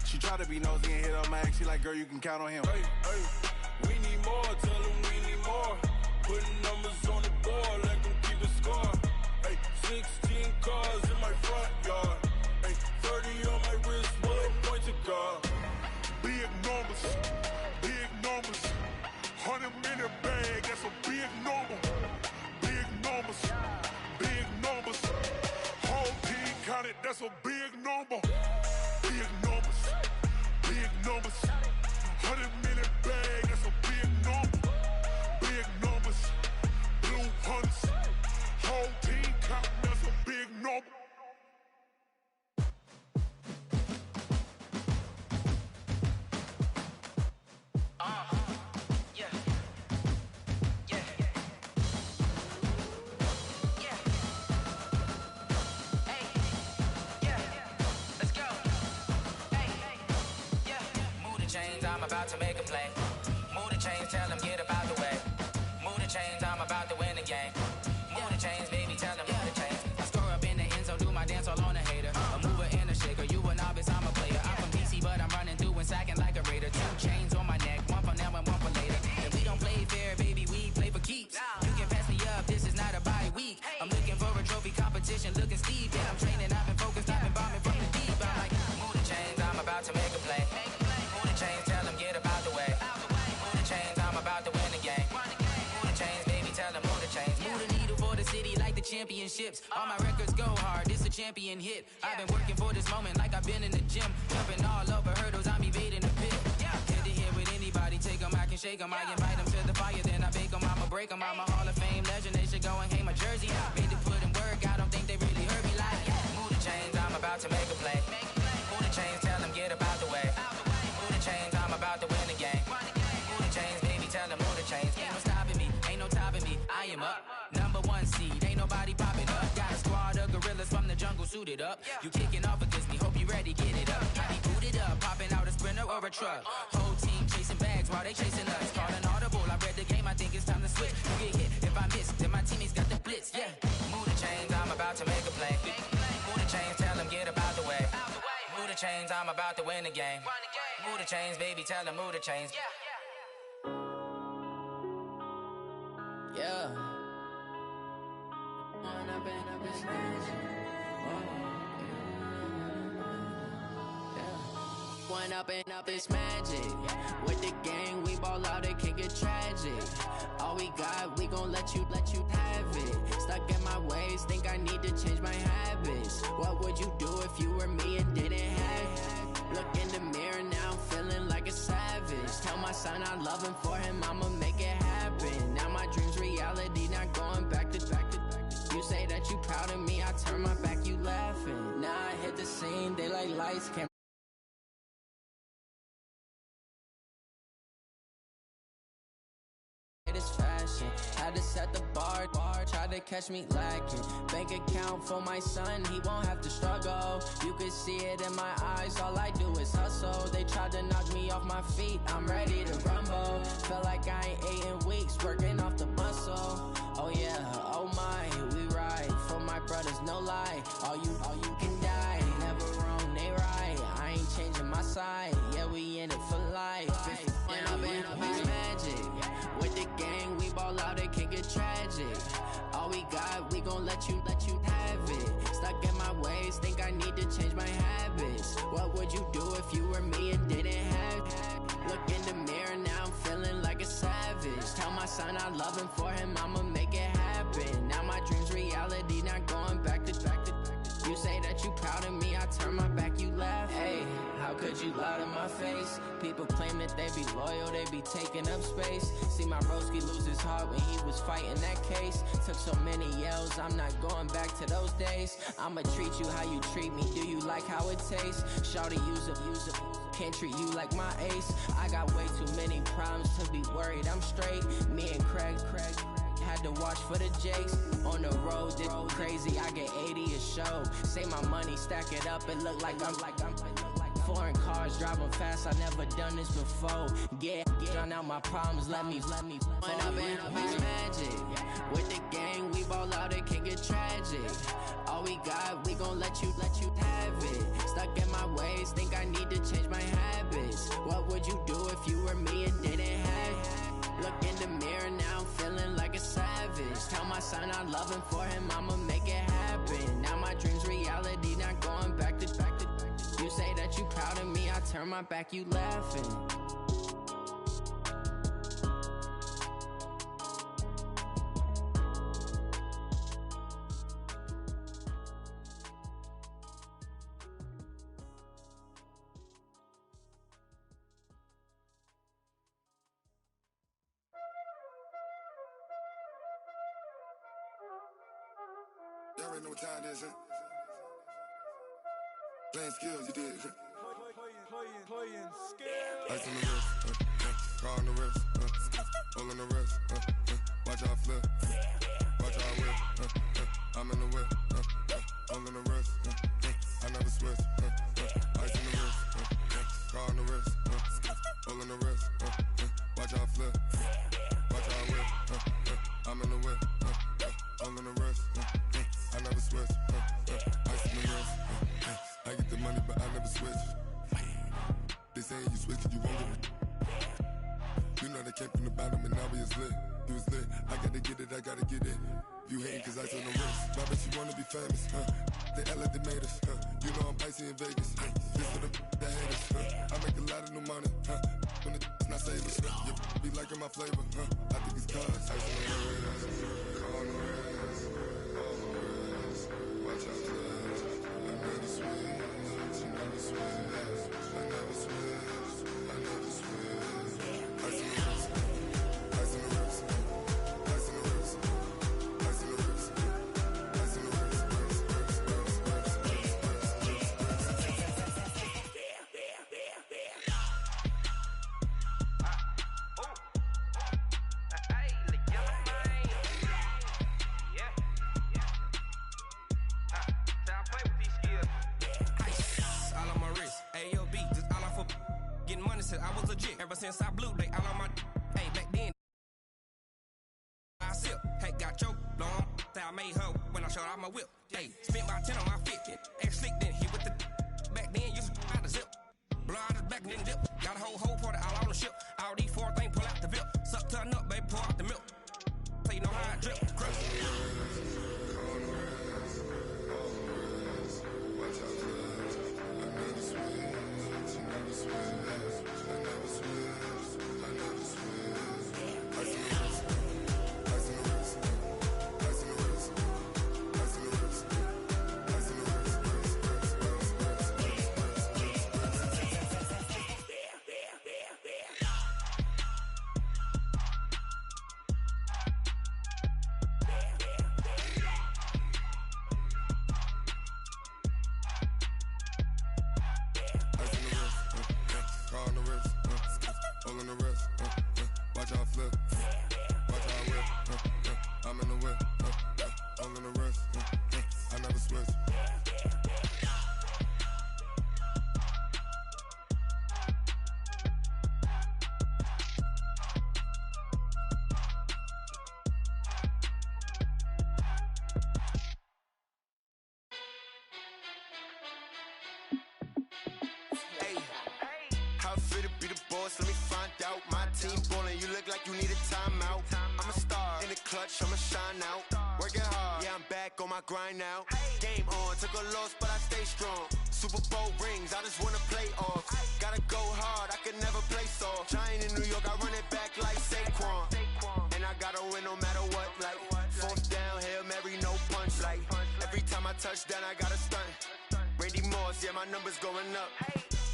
She try to be nosy and hit on my ex, she like, girl, you can count on him. Hey, we need more, tell them we need more. Putting numbers on the board, like them keep a score. Hey, 16 cars in my front yard. Hey, 30 on my wrist, bullet point to God. Big numbers, big numbers. 100 minute bag, that's a big number. Big numbers, big numbers. Whole team counted, that's a big number. Big numbers, big numbers. 100 minute bag, that's a big number. Big numbers, blue hunts. Whole team counting, that's a big number. I'm about to make a play. Move the chains, tell them get up out the way. Move the chains, I'm about to win the game. Move the chains, baby, tell them move the chains. I score up in the end zone, do my dance all on a hater. A mover and a shaker, you a novice, I'm a player. I'm from DC, but I'm running through and sacking like a raider. 2 chains on my neck, one for now and one for later. And we don't play fair, baby, we play for keeps. You can pass me up, this is not a bye week. I'm looking for a trophy competition, looking steep. And I'm training, I've been focused, I've been bombing from the deep. I'm like, move the chains, I'm about to make a play. Move the chains, tell them get up out the way. Move the chains, I'm about to win the game. Move the chains, baby, tell them move the chains. Move the needle for the city like the championships. All my records go hard, this a champion hit. I've been working for this moment like I've been in the gym. Jumping all over hurdles, I'm evading the pit. Head to head with anybody, take them, I can shake them. I invite them to the fire, then I bake them, I'ma break them. I'm a Hall of Fame legend, they should go and hang my jersey. Made to put in work, I don't think they really heard me like. Move the chains, I'm about to make a play. Move the chains, tell them get up out the way. Move the chains, I'm about to win the game. Move the chains, baby, tell them move the chains. Ain't no stopping me, ain't no topping me. I am up, #1 seed, ain't nobody popping up. Got a squad of gorillas from the jungle suited up. You kicking off against me, hope you ready, get it up. I be booted up, popping out a sprinter or a truck. Whole team chasing bags while they chasing us. Call an audible, I read the game, I think it's time to switch. You get hit, if I miss, then my teammates got the blitz, yeah. Move the chains, I'm about to make a play. Move the chains, tell them get up out the way. Move the chains, I'm about to win the game. Move the chains, baby, tell them move the chains. Yeah. One up and up, it's magic. With the gang, we ball out, it can get tragic. All we got, we gon' let you have it. Stuck in my ways, think I need to change my habits. What would you do if you were me and didn't have it? Look in the mirror, now I'm feeling like a savage. Tell my son I love him, for him I'ma make it happen. Now my dream's reality, not going back to. You say that you proud of me, I turn my back, you laughing. Now I hit the scene, they like lights, can't. Had to set the bar, try to catch me lacking. Bank account for my son, he won't have to struggle. You can see it in my eyes, all I do is hustle. They tried to knock me off my feet, I'm ready to rumble. Feel like I ain't ate in weeks, working off the muscle. yeah, oh my, we ride for my brothers, no lie. All you can die, never wrong, they right. I ain't changing my side, yeah, we in it for life. When I'm in magic, with the gang, we ball out, it can get tragic. All we got, we gon' let you have it. Stuck in my ways, think I need to change my habits. What would you do if you were me and didn't have it? Look in the mirror, now I'm feeling like a savage. Tell my son I love him, for him I'ma make it happen. Now my dream's reality, not going back to. You say that you proud of me, I turn my back, you laugh. Hey, how could you lie to my face? People claim that they be loyal, they be taking up space. See my broski lose his heart when he was fighting that case. Took so many yells, I'm not going back to those days. I'ma treat you how you treat me, do you like how it tastes? Shawty, use up, can't treat you like my ace. I got way too many problems to be worried, I'm straight. Me and Craig had to watch for the Jakes. On the road, did crazy, I get 80 a show. Say my money, stack it up, it look like I'm foreign cars, driving fast, I never done this before. Get drown out my problems, let me When I'm in magic, with the gang, we ball out, it can get tragic. All we got, we gon' let you have it. Stuck in my ways, think I need to change my habits. What would you do if you were me and didn't have it? Look in the mirror, now I'm feeling like a savage. Tell my son I love him, for him I'ma make it happen. Now my dream's reality, not going back to. You say that you proud of me, I turn my back, you laughing. Y'all already know what time it is, huh? Playing skills, you did. Playing skills. Ice on the wrist, car on the wrist, hole in the wrist, watch out flip, watch out whip, I'm in the whip, hole in the wrist, I never switch, ice on the wrist, car on the wrist, hole in the wrist, watch out flip, watch out whip, I'm in the whip, hole in the wrist, I never switch, ice on the wrist, I get the money but I never switch. They saying you switch, you won't get it. You know they came from the bottom and now we is lit. You was lit, I gotta get it, I gotta get it. You hating cause I on the wrist. My bitch, you wanna be famous, They Ella, they made us, You know I'm icy in Vegas, This for the that hate us, I make a lot of new money, When the not savers, You be liking my flavor, I think it's cause ice on the wrist, car on the wrist, all the wrist. Watch out, flash, I never switch, you never switch. I never switch, I never switch. Ice in the wrist, ice in the wrist, ice in the wrist, ice in the wrist, ice in the wrist, I was legit ever since I blew they all on my hey back then I sip hey got choked long I made her when I showed out my whip hey spent about 10 on my fit ex slick then hit with the back then used to out the zip blow out his back and then dip got a whole party all on the ship all these four things pull out the vip suck turn up baby pour out the milk so you know how I drip crush boss, let me find out. My team ballin', you look like you need a timeout. I'm a star, in the clutch, I'ma shine out. Working hard, yeah, I'm back on my grind now. Game on, took a loss, but I stay strong. Super Bowl rings, I just wanna play off. Gotta go hard, I can never play soft. Giant in New York, I run it back like Saquon. And I gotta win no matter what, like fourth down, Hail Mary, no punch. Like every time I touch down, I gotta stunt. Randy Moss, yeah, my numbers going up.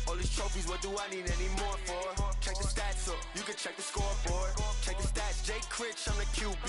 All these trophies, what do I need any more for? Check the stats up, you can check the scoreboard. Check the stats, Jay Critch, I'm the QB.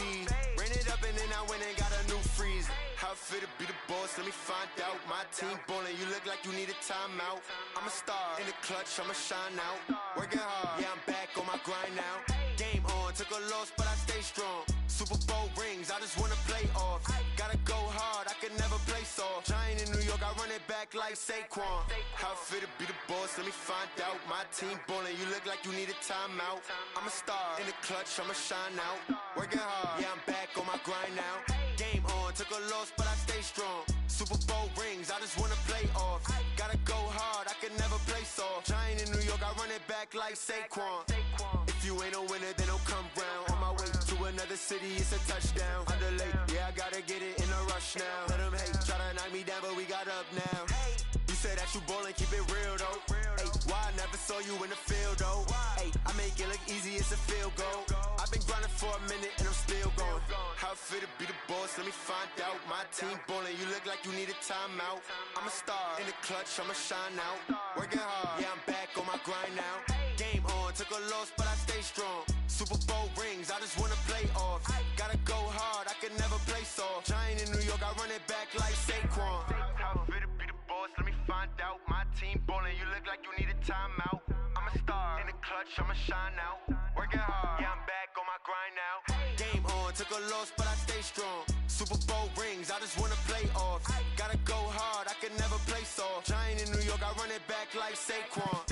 Ran it up and then I went and got a new freeze. How it feel to be the boss, let me find out. My team ballin', you look like you need a timeout. I'm a star, in the clutch, I'ma shine out. Working hard, yeah, I'm back on my grind now. Game on, took a loss, but I stay strong. Super Bowl rings, I just wanna play off. Gotta go hard, I can never play soft. Giant in New York, I run it back like Saquon. How it feel to be the boss, let me find out. My team ballin', you look like you need a timeout. I'm a star, in the clutch, I'ma shine out. Working hard, yeah, I'm back on my grind now. Game on, took a loss, but I stay strong. Super Bowl rings, I just wanna play off. Gotta go hard, I can never play soft. Giant in New York, I run it back like Saquon. If you ain't a winner, then don't come round. On my way to another city, it's a touchdown. Underlay, yeah, I gotta get it in a rush now. Let them hate, try to knock me down, but we got up now. You said that you ballin', keep it real though. Hey, why I never saw you in the field though? Hey, I make it look easy, it's a field goal. I've been grinding for a minute and I'm still going. How it feel to be the boss, let me find out. My team ballin', you look like you need a timeout. I'm a star, in the clutch, I'ma shine out. Working hard, yeah, I'm back on my grind now. Game on, took a loss, but I stay strong. Super Bowl rings, I just wanna play off. Gotta go hard, I can never play soft. Giant in New York, I run it back like Saquon. How it feel to be the boss, let me find out. My team ballin', you look like you need a timeout. I'm a star, in the clutch, I'ma shine out. Working hard, yeah, I'm back on my grind now. Game on, took a loss, but I stay strong. Super Bowl rings, I just wanna play off. Gotta go hard, I can never play soft. Giant in New York, I run it back like Saquon.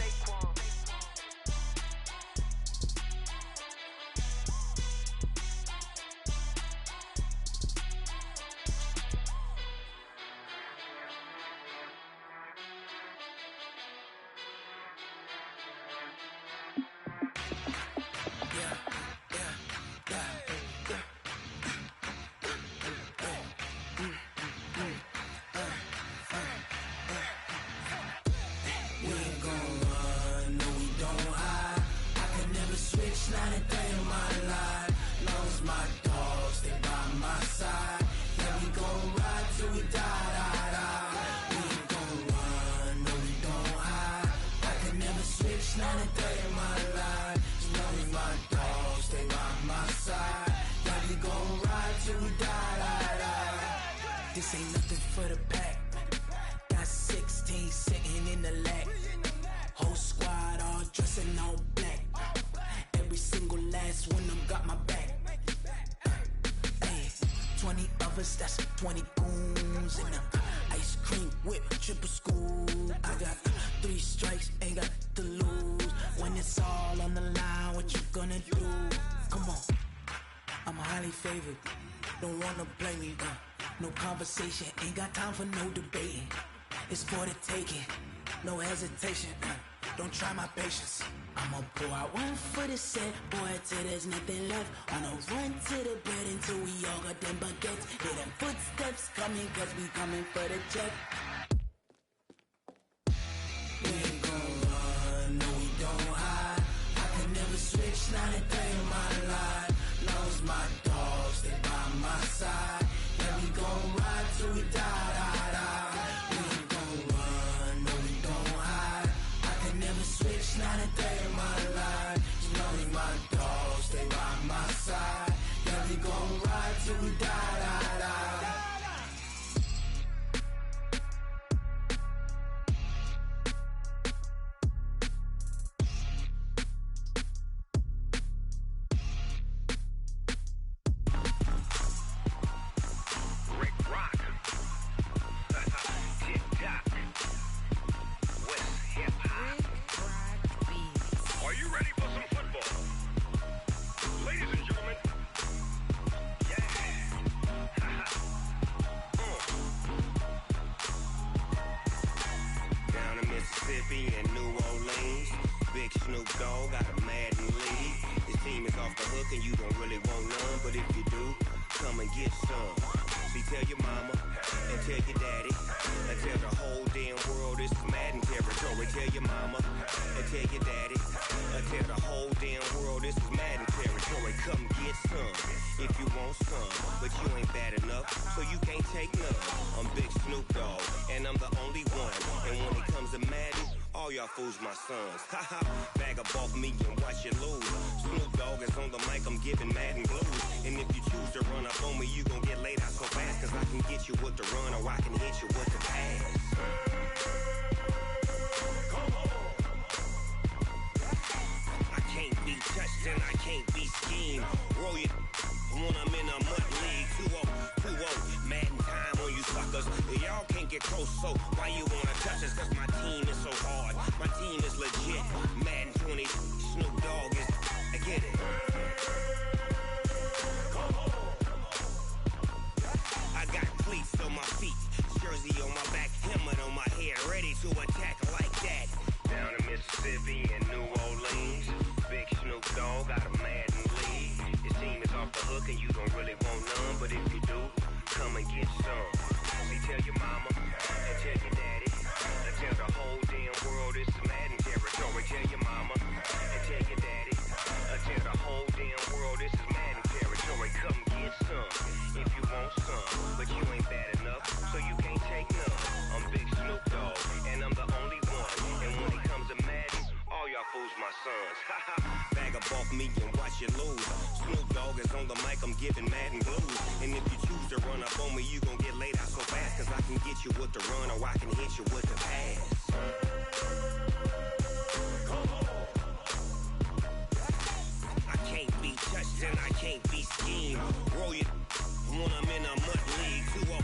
Not a day in my life. Lost my dogs, stay by my side. Yeah, we gon' ride till we die, die, die. We ain't gon' run, no, we don't hide. I can never switch, not a day in my life. As long as my dogs stay by my side. Yeah, we gon' ride till we die, die, die. This ain't nothing for the pack. Got 16 sitting in the lag. Whole squad all dressing all black. Every single last one of them got my back. Hey, 20 of us, that's 20 goons. And ice cream whip, triple scoop. I got 3 strikes, ain't got to lose. When it's all on the line, what you gonna do? Come on, I'm highly favored. Don't wanna play me, no conversation, ain't got time for no debating. It's for the taking, no hesitation. Don't try my patience. I'ma pour out one for the set, boy, till there's nothing left. I'ma run to the bed until we all got them baguettes. Hear them footsteps coming, cause we coming for the check. We ain't gon' run, no, we don't hide. I can never switch, not a day in my life. Lost my dogs, stay by my side. Yeah, we gon' ride till we die, die, die. We ain't gon' run, no, we don't hide. I can never switch, not a day in my life. As long as my dogs stay by my side. Yeah, we gon' ride till we die, die, die. Big Snoop Dogg got a Madden league. His team is off the hook and you don't really want none, but if you do, come and get some. See, tell your mama and tell your daddy and tell the whole damn world this is Madden territory. Tell your mama and tell your daddy and tell the whole damn world this is Madden territory. Come get some if you want some, but you ain't bad enough, so you can't take none. I'm Big Snoop Dogg, and I'm the only one. And when it comes to Madden, all y'all fools my sons. Haha, bag up off me and watch you lose. Snoop Dogg is on the mic, I'm giving Madden blues. And if you choose to run up on me, you gon' get laid out so fast, cause I can get you with the run or I can hit you with the pass. I can't be touched and I can't be schemed. Roll it when I'm in a mud league. 2-0, Madden time on you suckers. Y'all can't get close, so why you wanna touch us? Cause my team is so hard, my team is legit. Madden 20, Snoop Dogg is, I get it. I got cleats on my feet, jersey on my back, helmet on my head, ready to attack like that. Down in Mississippi and New Orleans, Big Snoop Dogg got a Madden league. His team is off the hook and you don't really want none, but if you do, come and get some. See, tell your mama and tell your daddy and tell the whole damn world this is Madden territory. Tell your mama and tell your daddy and tell the whole damn world this is Madden territory. Come get some if you want some, but you ain't bad enough, so you can't take none. I'm Big Snoop Dogg, and I'm the only one. And when it comes to Madden, all y'all fools my sons. Haha, bag up off me and watch you lose. Snoop Dogg is on the mic, I'm giving Madden blues. And if you choose to run up on me, you gon' get laid out so fast, cause I can get you with the run or I can hit you with the pass. I can't be touched and I can't be schemed. Roll it when I'm in a mud league. 2-0,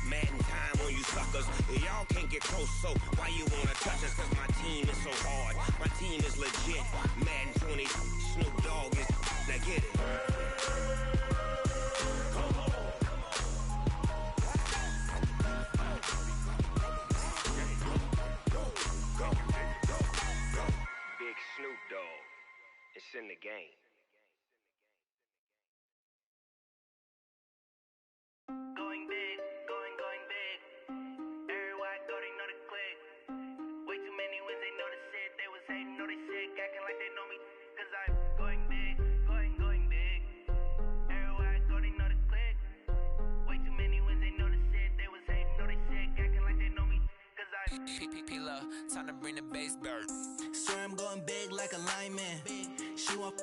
Madden time on you suckers. Y'all can't get close, so why you wanna touch us? Cause my team is so hard, my team is legit. Madden 20, Snoop Dogg is, now get it. Big Snoop Dogg, it's in the game. Going big, going big. Everywhere I go, they know the click. Way too many wins, they know the shit. They was hating, know they sick, acting like they know me. Cause I'm going big, going big. Everywhere I go, they know the click. Way too many wins, they know the shit. They was hating, know they sick, acting like they know me. Cause I'm P-P-P-Love, time to bring the bass bird. Swear I'm going big like a lineman. She want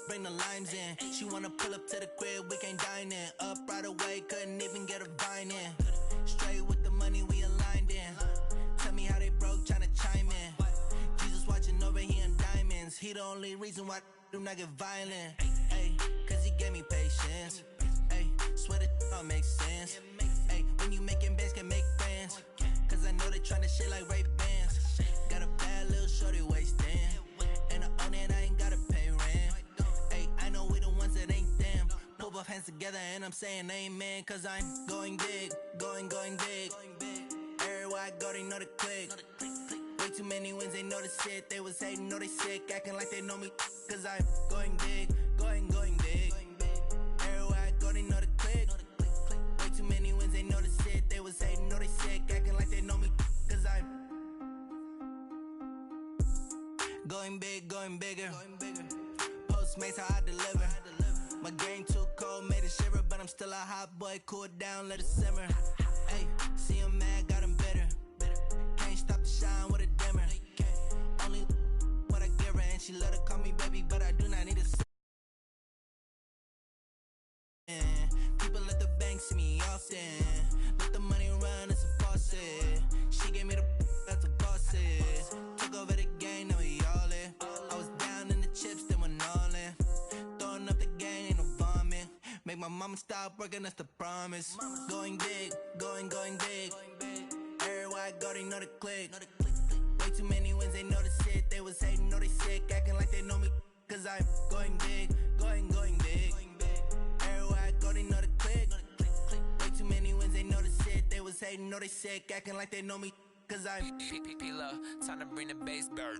bring the limes in. She wanna pull up to the crib, we can't dine in. Up right away, couldn't even get a vine in. Straight with the money, we aligned in. Tell me how they broke, tryna chime in. Jesus watching over here in diamonds. He the only reason why I do not get violent. Ay, cause he gave me patience. Ay, swear that all makes sense. Ay, when you making bands, can make friends. Cause I know they tryna shit like Ray-Bans. Got a bad little shorty wasting. And I own it, I ain't gotta pay rent. Ay, I know we the ones that ain't them. Put both hands together and I'm saying amen. Cause I'm going big, going big. Everywhere I go, they know the click. Way too many wins, they know the shit. They was hating, know they sick, acting like they know me. Cause I'm going big, going big. Everywhere I go, they know the click. Way too many wins, they know the shit. They was hating, know they sick, acting like they know me. Cause I'm going big, going bigger. Postmates how I deliver. My game too cold, made it shiver, but I'm still a hot boy. Cool it down, let it simmer. Hey, see him mad, got him bitter. Can't stop the shine with a dimmer. Only what I give her, and she let her call me baby, but I do not need a. People at the bank see me often. Let the money run, it's a faucet. She gave me the that's a faucet. Took over the game, now we all in. I was down in the chips, then went all in. Throwing up the game, ain't no vomit. Make my mama stop working, that's the promise. Going big, going big. Everywhere I go, they know the click. Way too many wins, they know the shit. They was hating, know they sick, acting like they know me. Cause I'm going big, going big. Everywhere I go, they know the click. Way too many wins, they know the shit. They was hating, know they sick, acting like they know me. Cause I'm P-P-P-Love, time to bring the bass bird.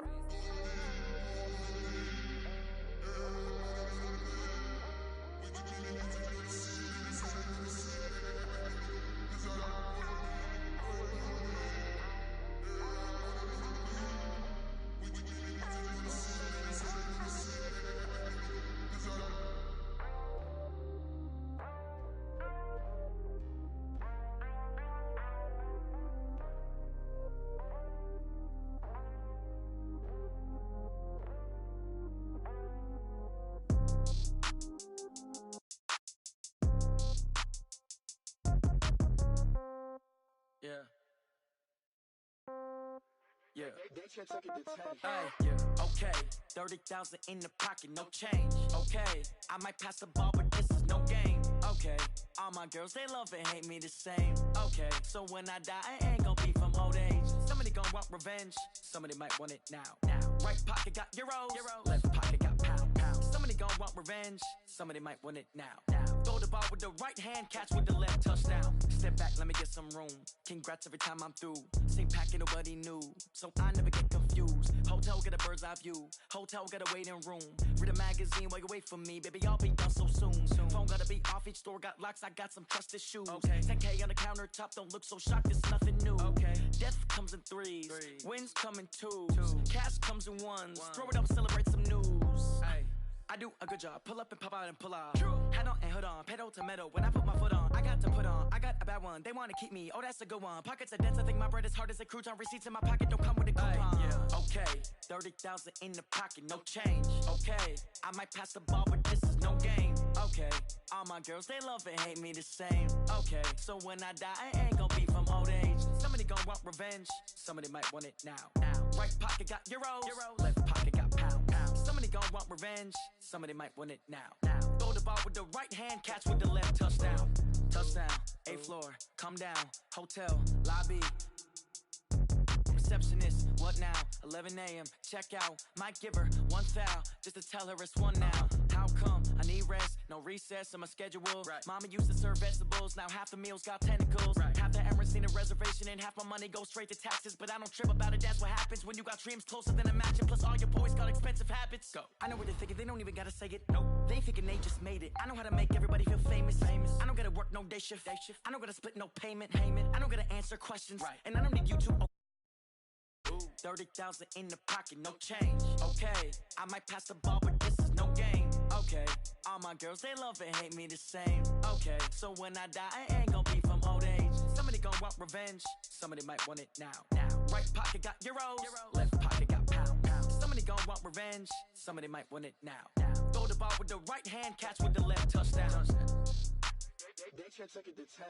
Okay, 30,000 in the pocket, no change. Okay, I might pass the ball, but this is no game. Okay, all my girls, they love and hate me the same. Okay, so when I die, I ain't gon' be from old age. Somebody gon' want revenge, somebody might want it now. Right pocket got euros, left pocket got pound. Somebody gon' want revenge, somebody might want it now. Throw the ball with the right hand, catch with the left, touchdown. Step back, let me get some room. Congrats every time I'm through. Same packet, nobody knew, so I never get confused. Hotel get a bird's eye view. Hotel got a waiting room. Read a magazine while you wait for me, baby. I'll be done so soon. Phone gotta be off. Each store got locks. I got some trusted shoes. 10K on the countertop. Don't look so shocked. It's nothing new. Death comes in threes. Wins come in twos. Cash comes in ones. Throw it up, celebrate some news. I do a good job. Pull up and pop out and pull out. Head on and hood on. Pedal to metal. When I put my foot on, I got to put on. I got a bad one. They want to keep me. Oh, that's a good one. Pockets are dense. I think my bread is hard as a crouton. Receipts in my pocket don't come with a coupon. Okay, 30,000 in the pocket, no change. Okay, I might pass the ball, but this is no game. Okay, all my girls, they love and hate me the same. Okay, so when I die, I ain't gon' be from old age. Somebody gon' want revenge. Somebody might want it now. Right pocket got euros, left pocket got pound. Somebody gon' want revenge. Somebody might want it now. Throw the ball with the right hand, catch with the left, touchdown. Touchdown, 8th floor, come down, hotel, lobby. Receptionist, what now? 11 a.m., check out. Might give her one foul, just to tell her it's one now. How come? I need rest, no recess in my schedule. Mama used to serve vegetables, now half the meals got tentacles. Half the Emirates need a reservation and half my money goes straight to taxes. But I don't trip about it, that's what happens when you got dreams closer than a mansion. Plus all your boys got expensive habits. Go. I know what they're thinking, they don't even gotta say it. Nope. They thinking they just made it. I know how to make everybody feel famous. I don't gotta work no day shift. I don't gotta split no payment. I don't gotta answer questions. And I don't need you to 30,000 in the pocket, no change. Okay, I might pass the ball, but this is no game. Okay, all my girls, they love and hate me the same. Okay, so when I die, I ain't gon' be from old age. Somebody gon' want revenge, somebody might want it now. Right pocket got euros, left pocket got pound. Somebody gon' want revenge, somebody might want it now. Throw the ball with the right hand, catch with the left, touchdown. They can't take it to 10.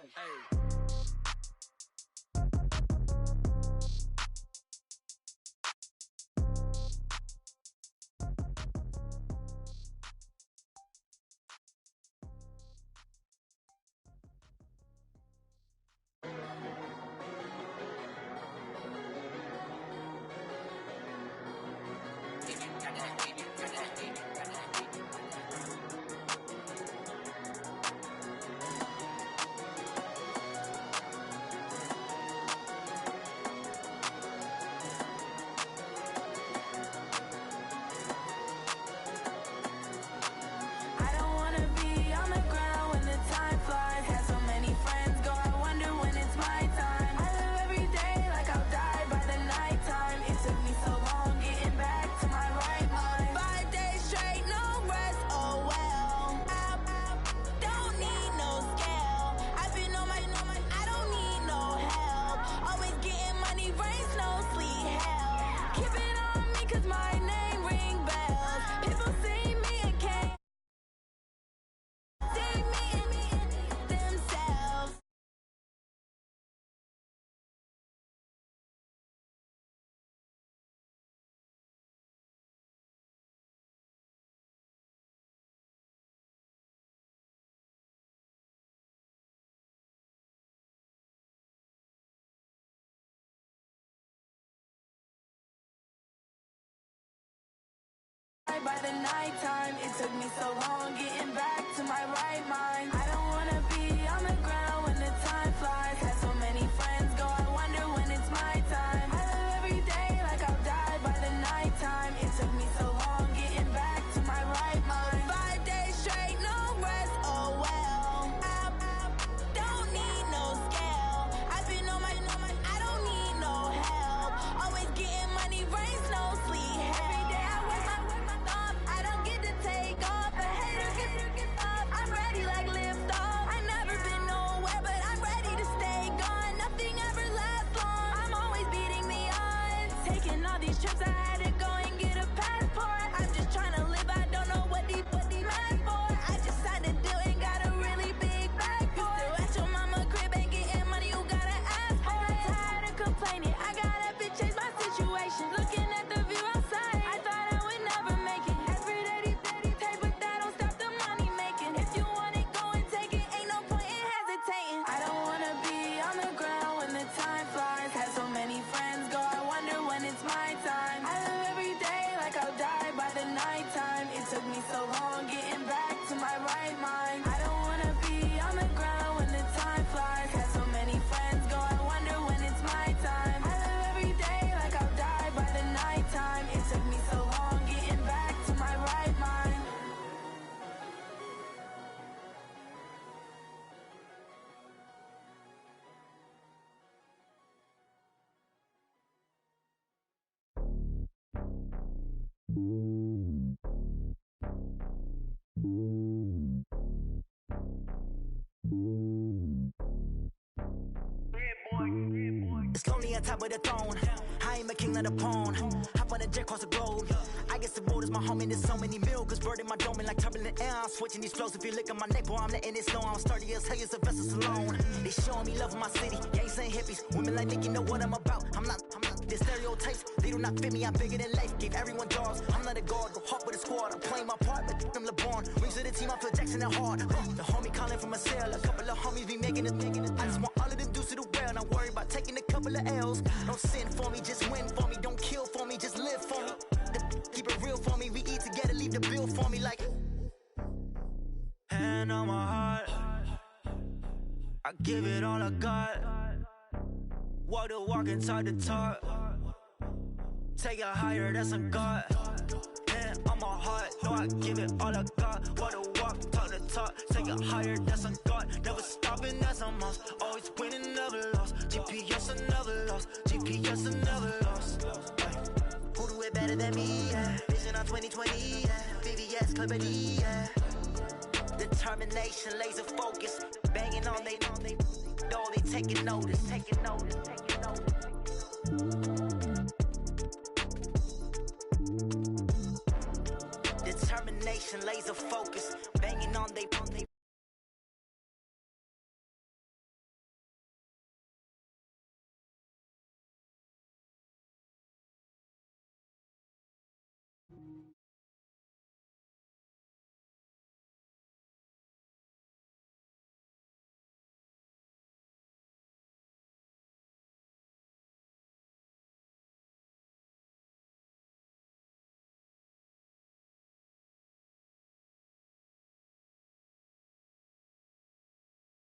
By the nighttime, it took me so long getting back to my right mind. I don't wanna be on the ground when the time flies. Had so many friends go, I wonder when it's my time. I live every day like I'll die by the nighttime. It took me so long getting back to my right mind. 5 days straight, no rest, oh well. I don't need no scale. I've been on my, I don't need no help. Always getting money, rain, snow, sleet, every day I work my I don't get to take off. The haters get up. I'm ready like lift off. I It's lonely on top of the throne. I ain't a king of the pawn. Hop on a jet across the globe. I guess the road is my home and there's so many milkers birding my dome like turbulent air. I'm switching these flows. If you look at my neck, boy, I'm letting it snow. I'm sturdy as hell, it's a vessel alone. They showing me love in my city. Gangs ain't hippies. Women like Nick, you know what I'm about. I'm not. The stereotypes, they do not fit me. I'm bigger than life. Gave everyone jobs. I'm not a guard. Go hard with a squad. I'm playing my part, but I'm LeBron. Rings to the team, I feel Jackson and hard. The homie calling from a cell. A couple of homies be making it. I just want all of them dudes to do well. Not worry about taking a couple of L's. Don't sin for me, just win for me. Don't kill for me, just live for me. Keep it real for me. We eat together, leave the bill for me like. Hand on my heart, I give it all I got. Walk the walk and talk the talk. Take it higher, that's a God. Hand on my heart, no, I give it all I got. Walk the walk, talk the talk. Take it higher, that's a God. Never stopping, that's a must. Always winning, never lost. GPS, I never lost. GPS, I never lost. Who do it better than me? Yeah. Vision on 2020, yeah. VVS, Clippity, yeah. Determination, laser focus. Banging on they know they taking notice. Determination, laser focus. Banging on they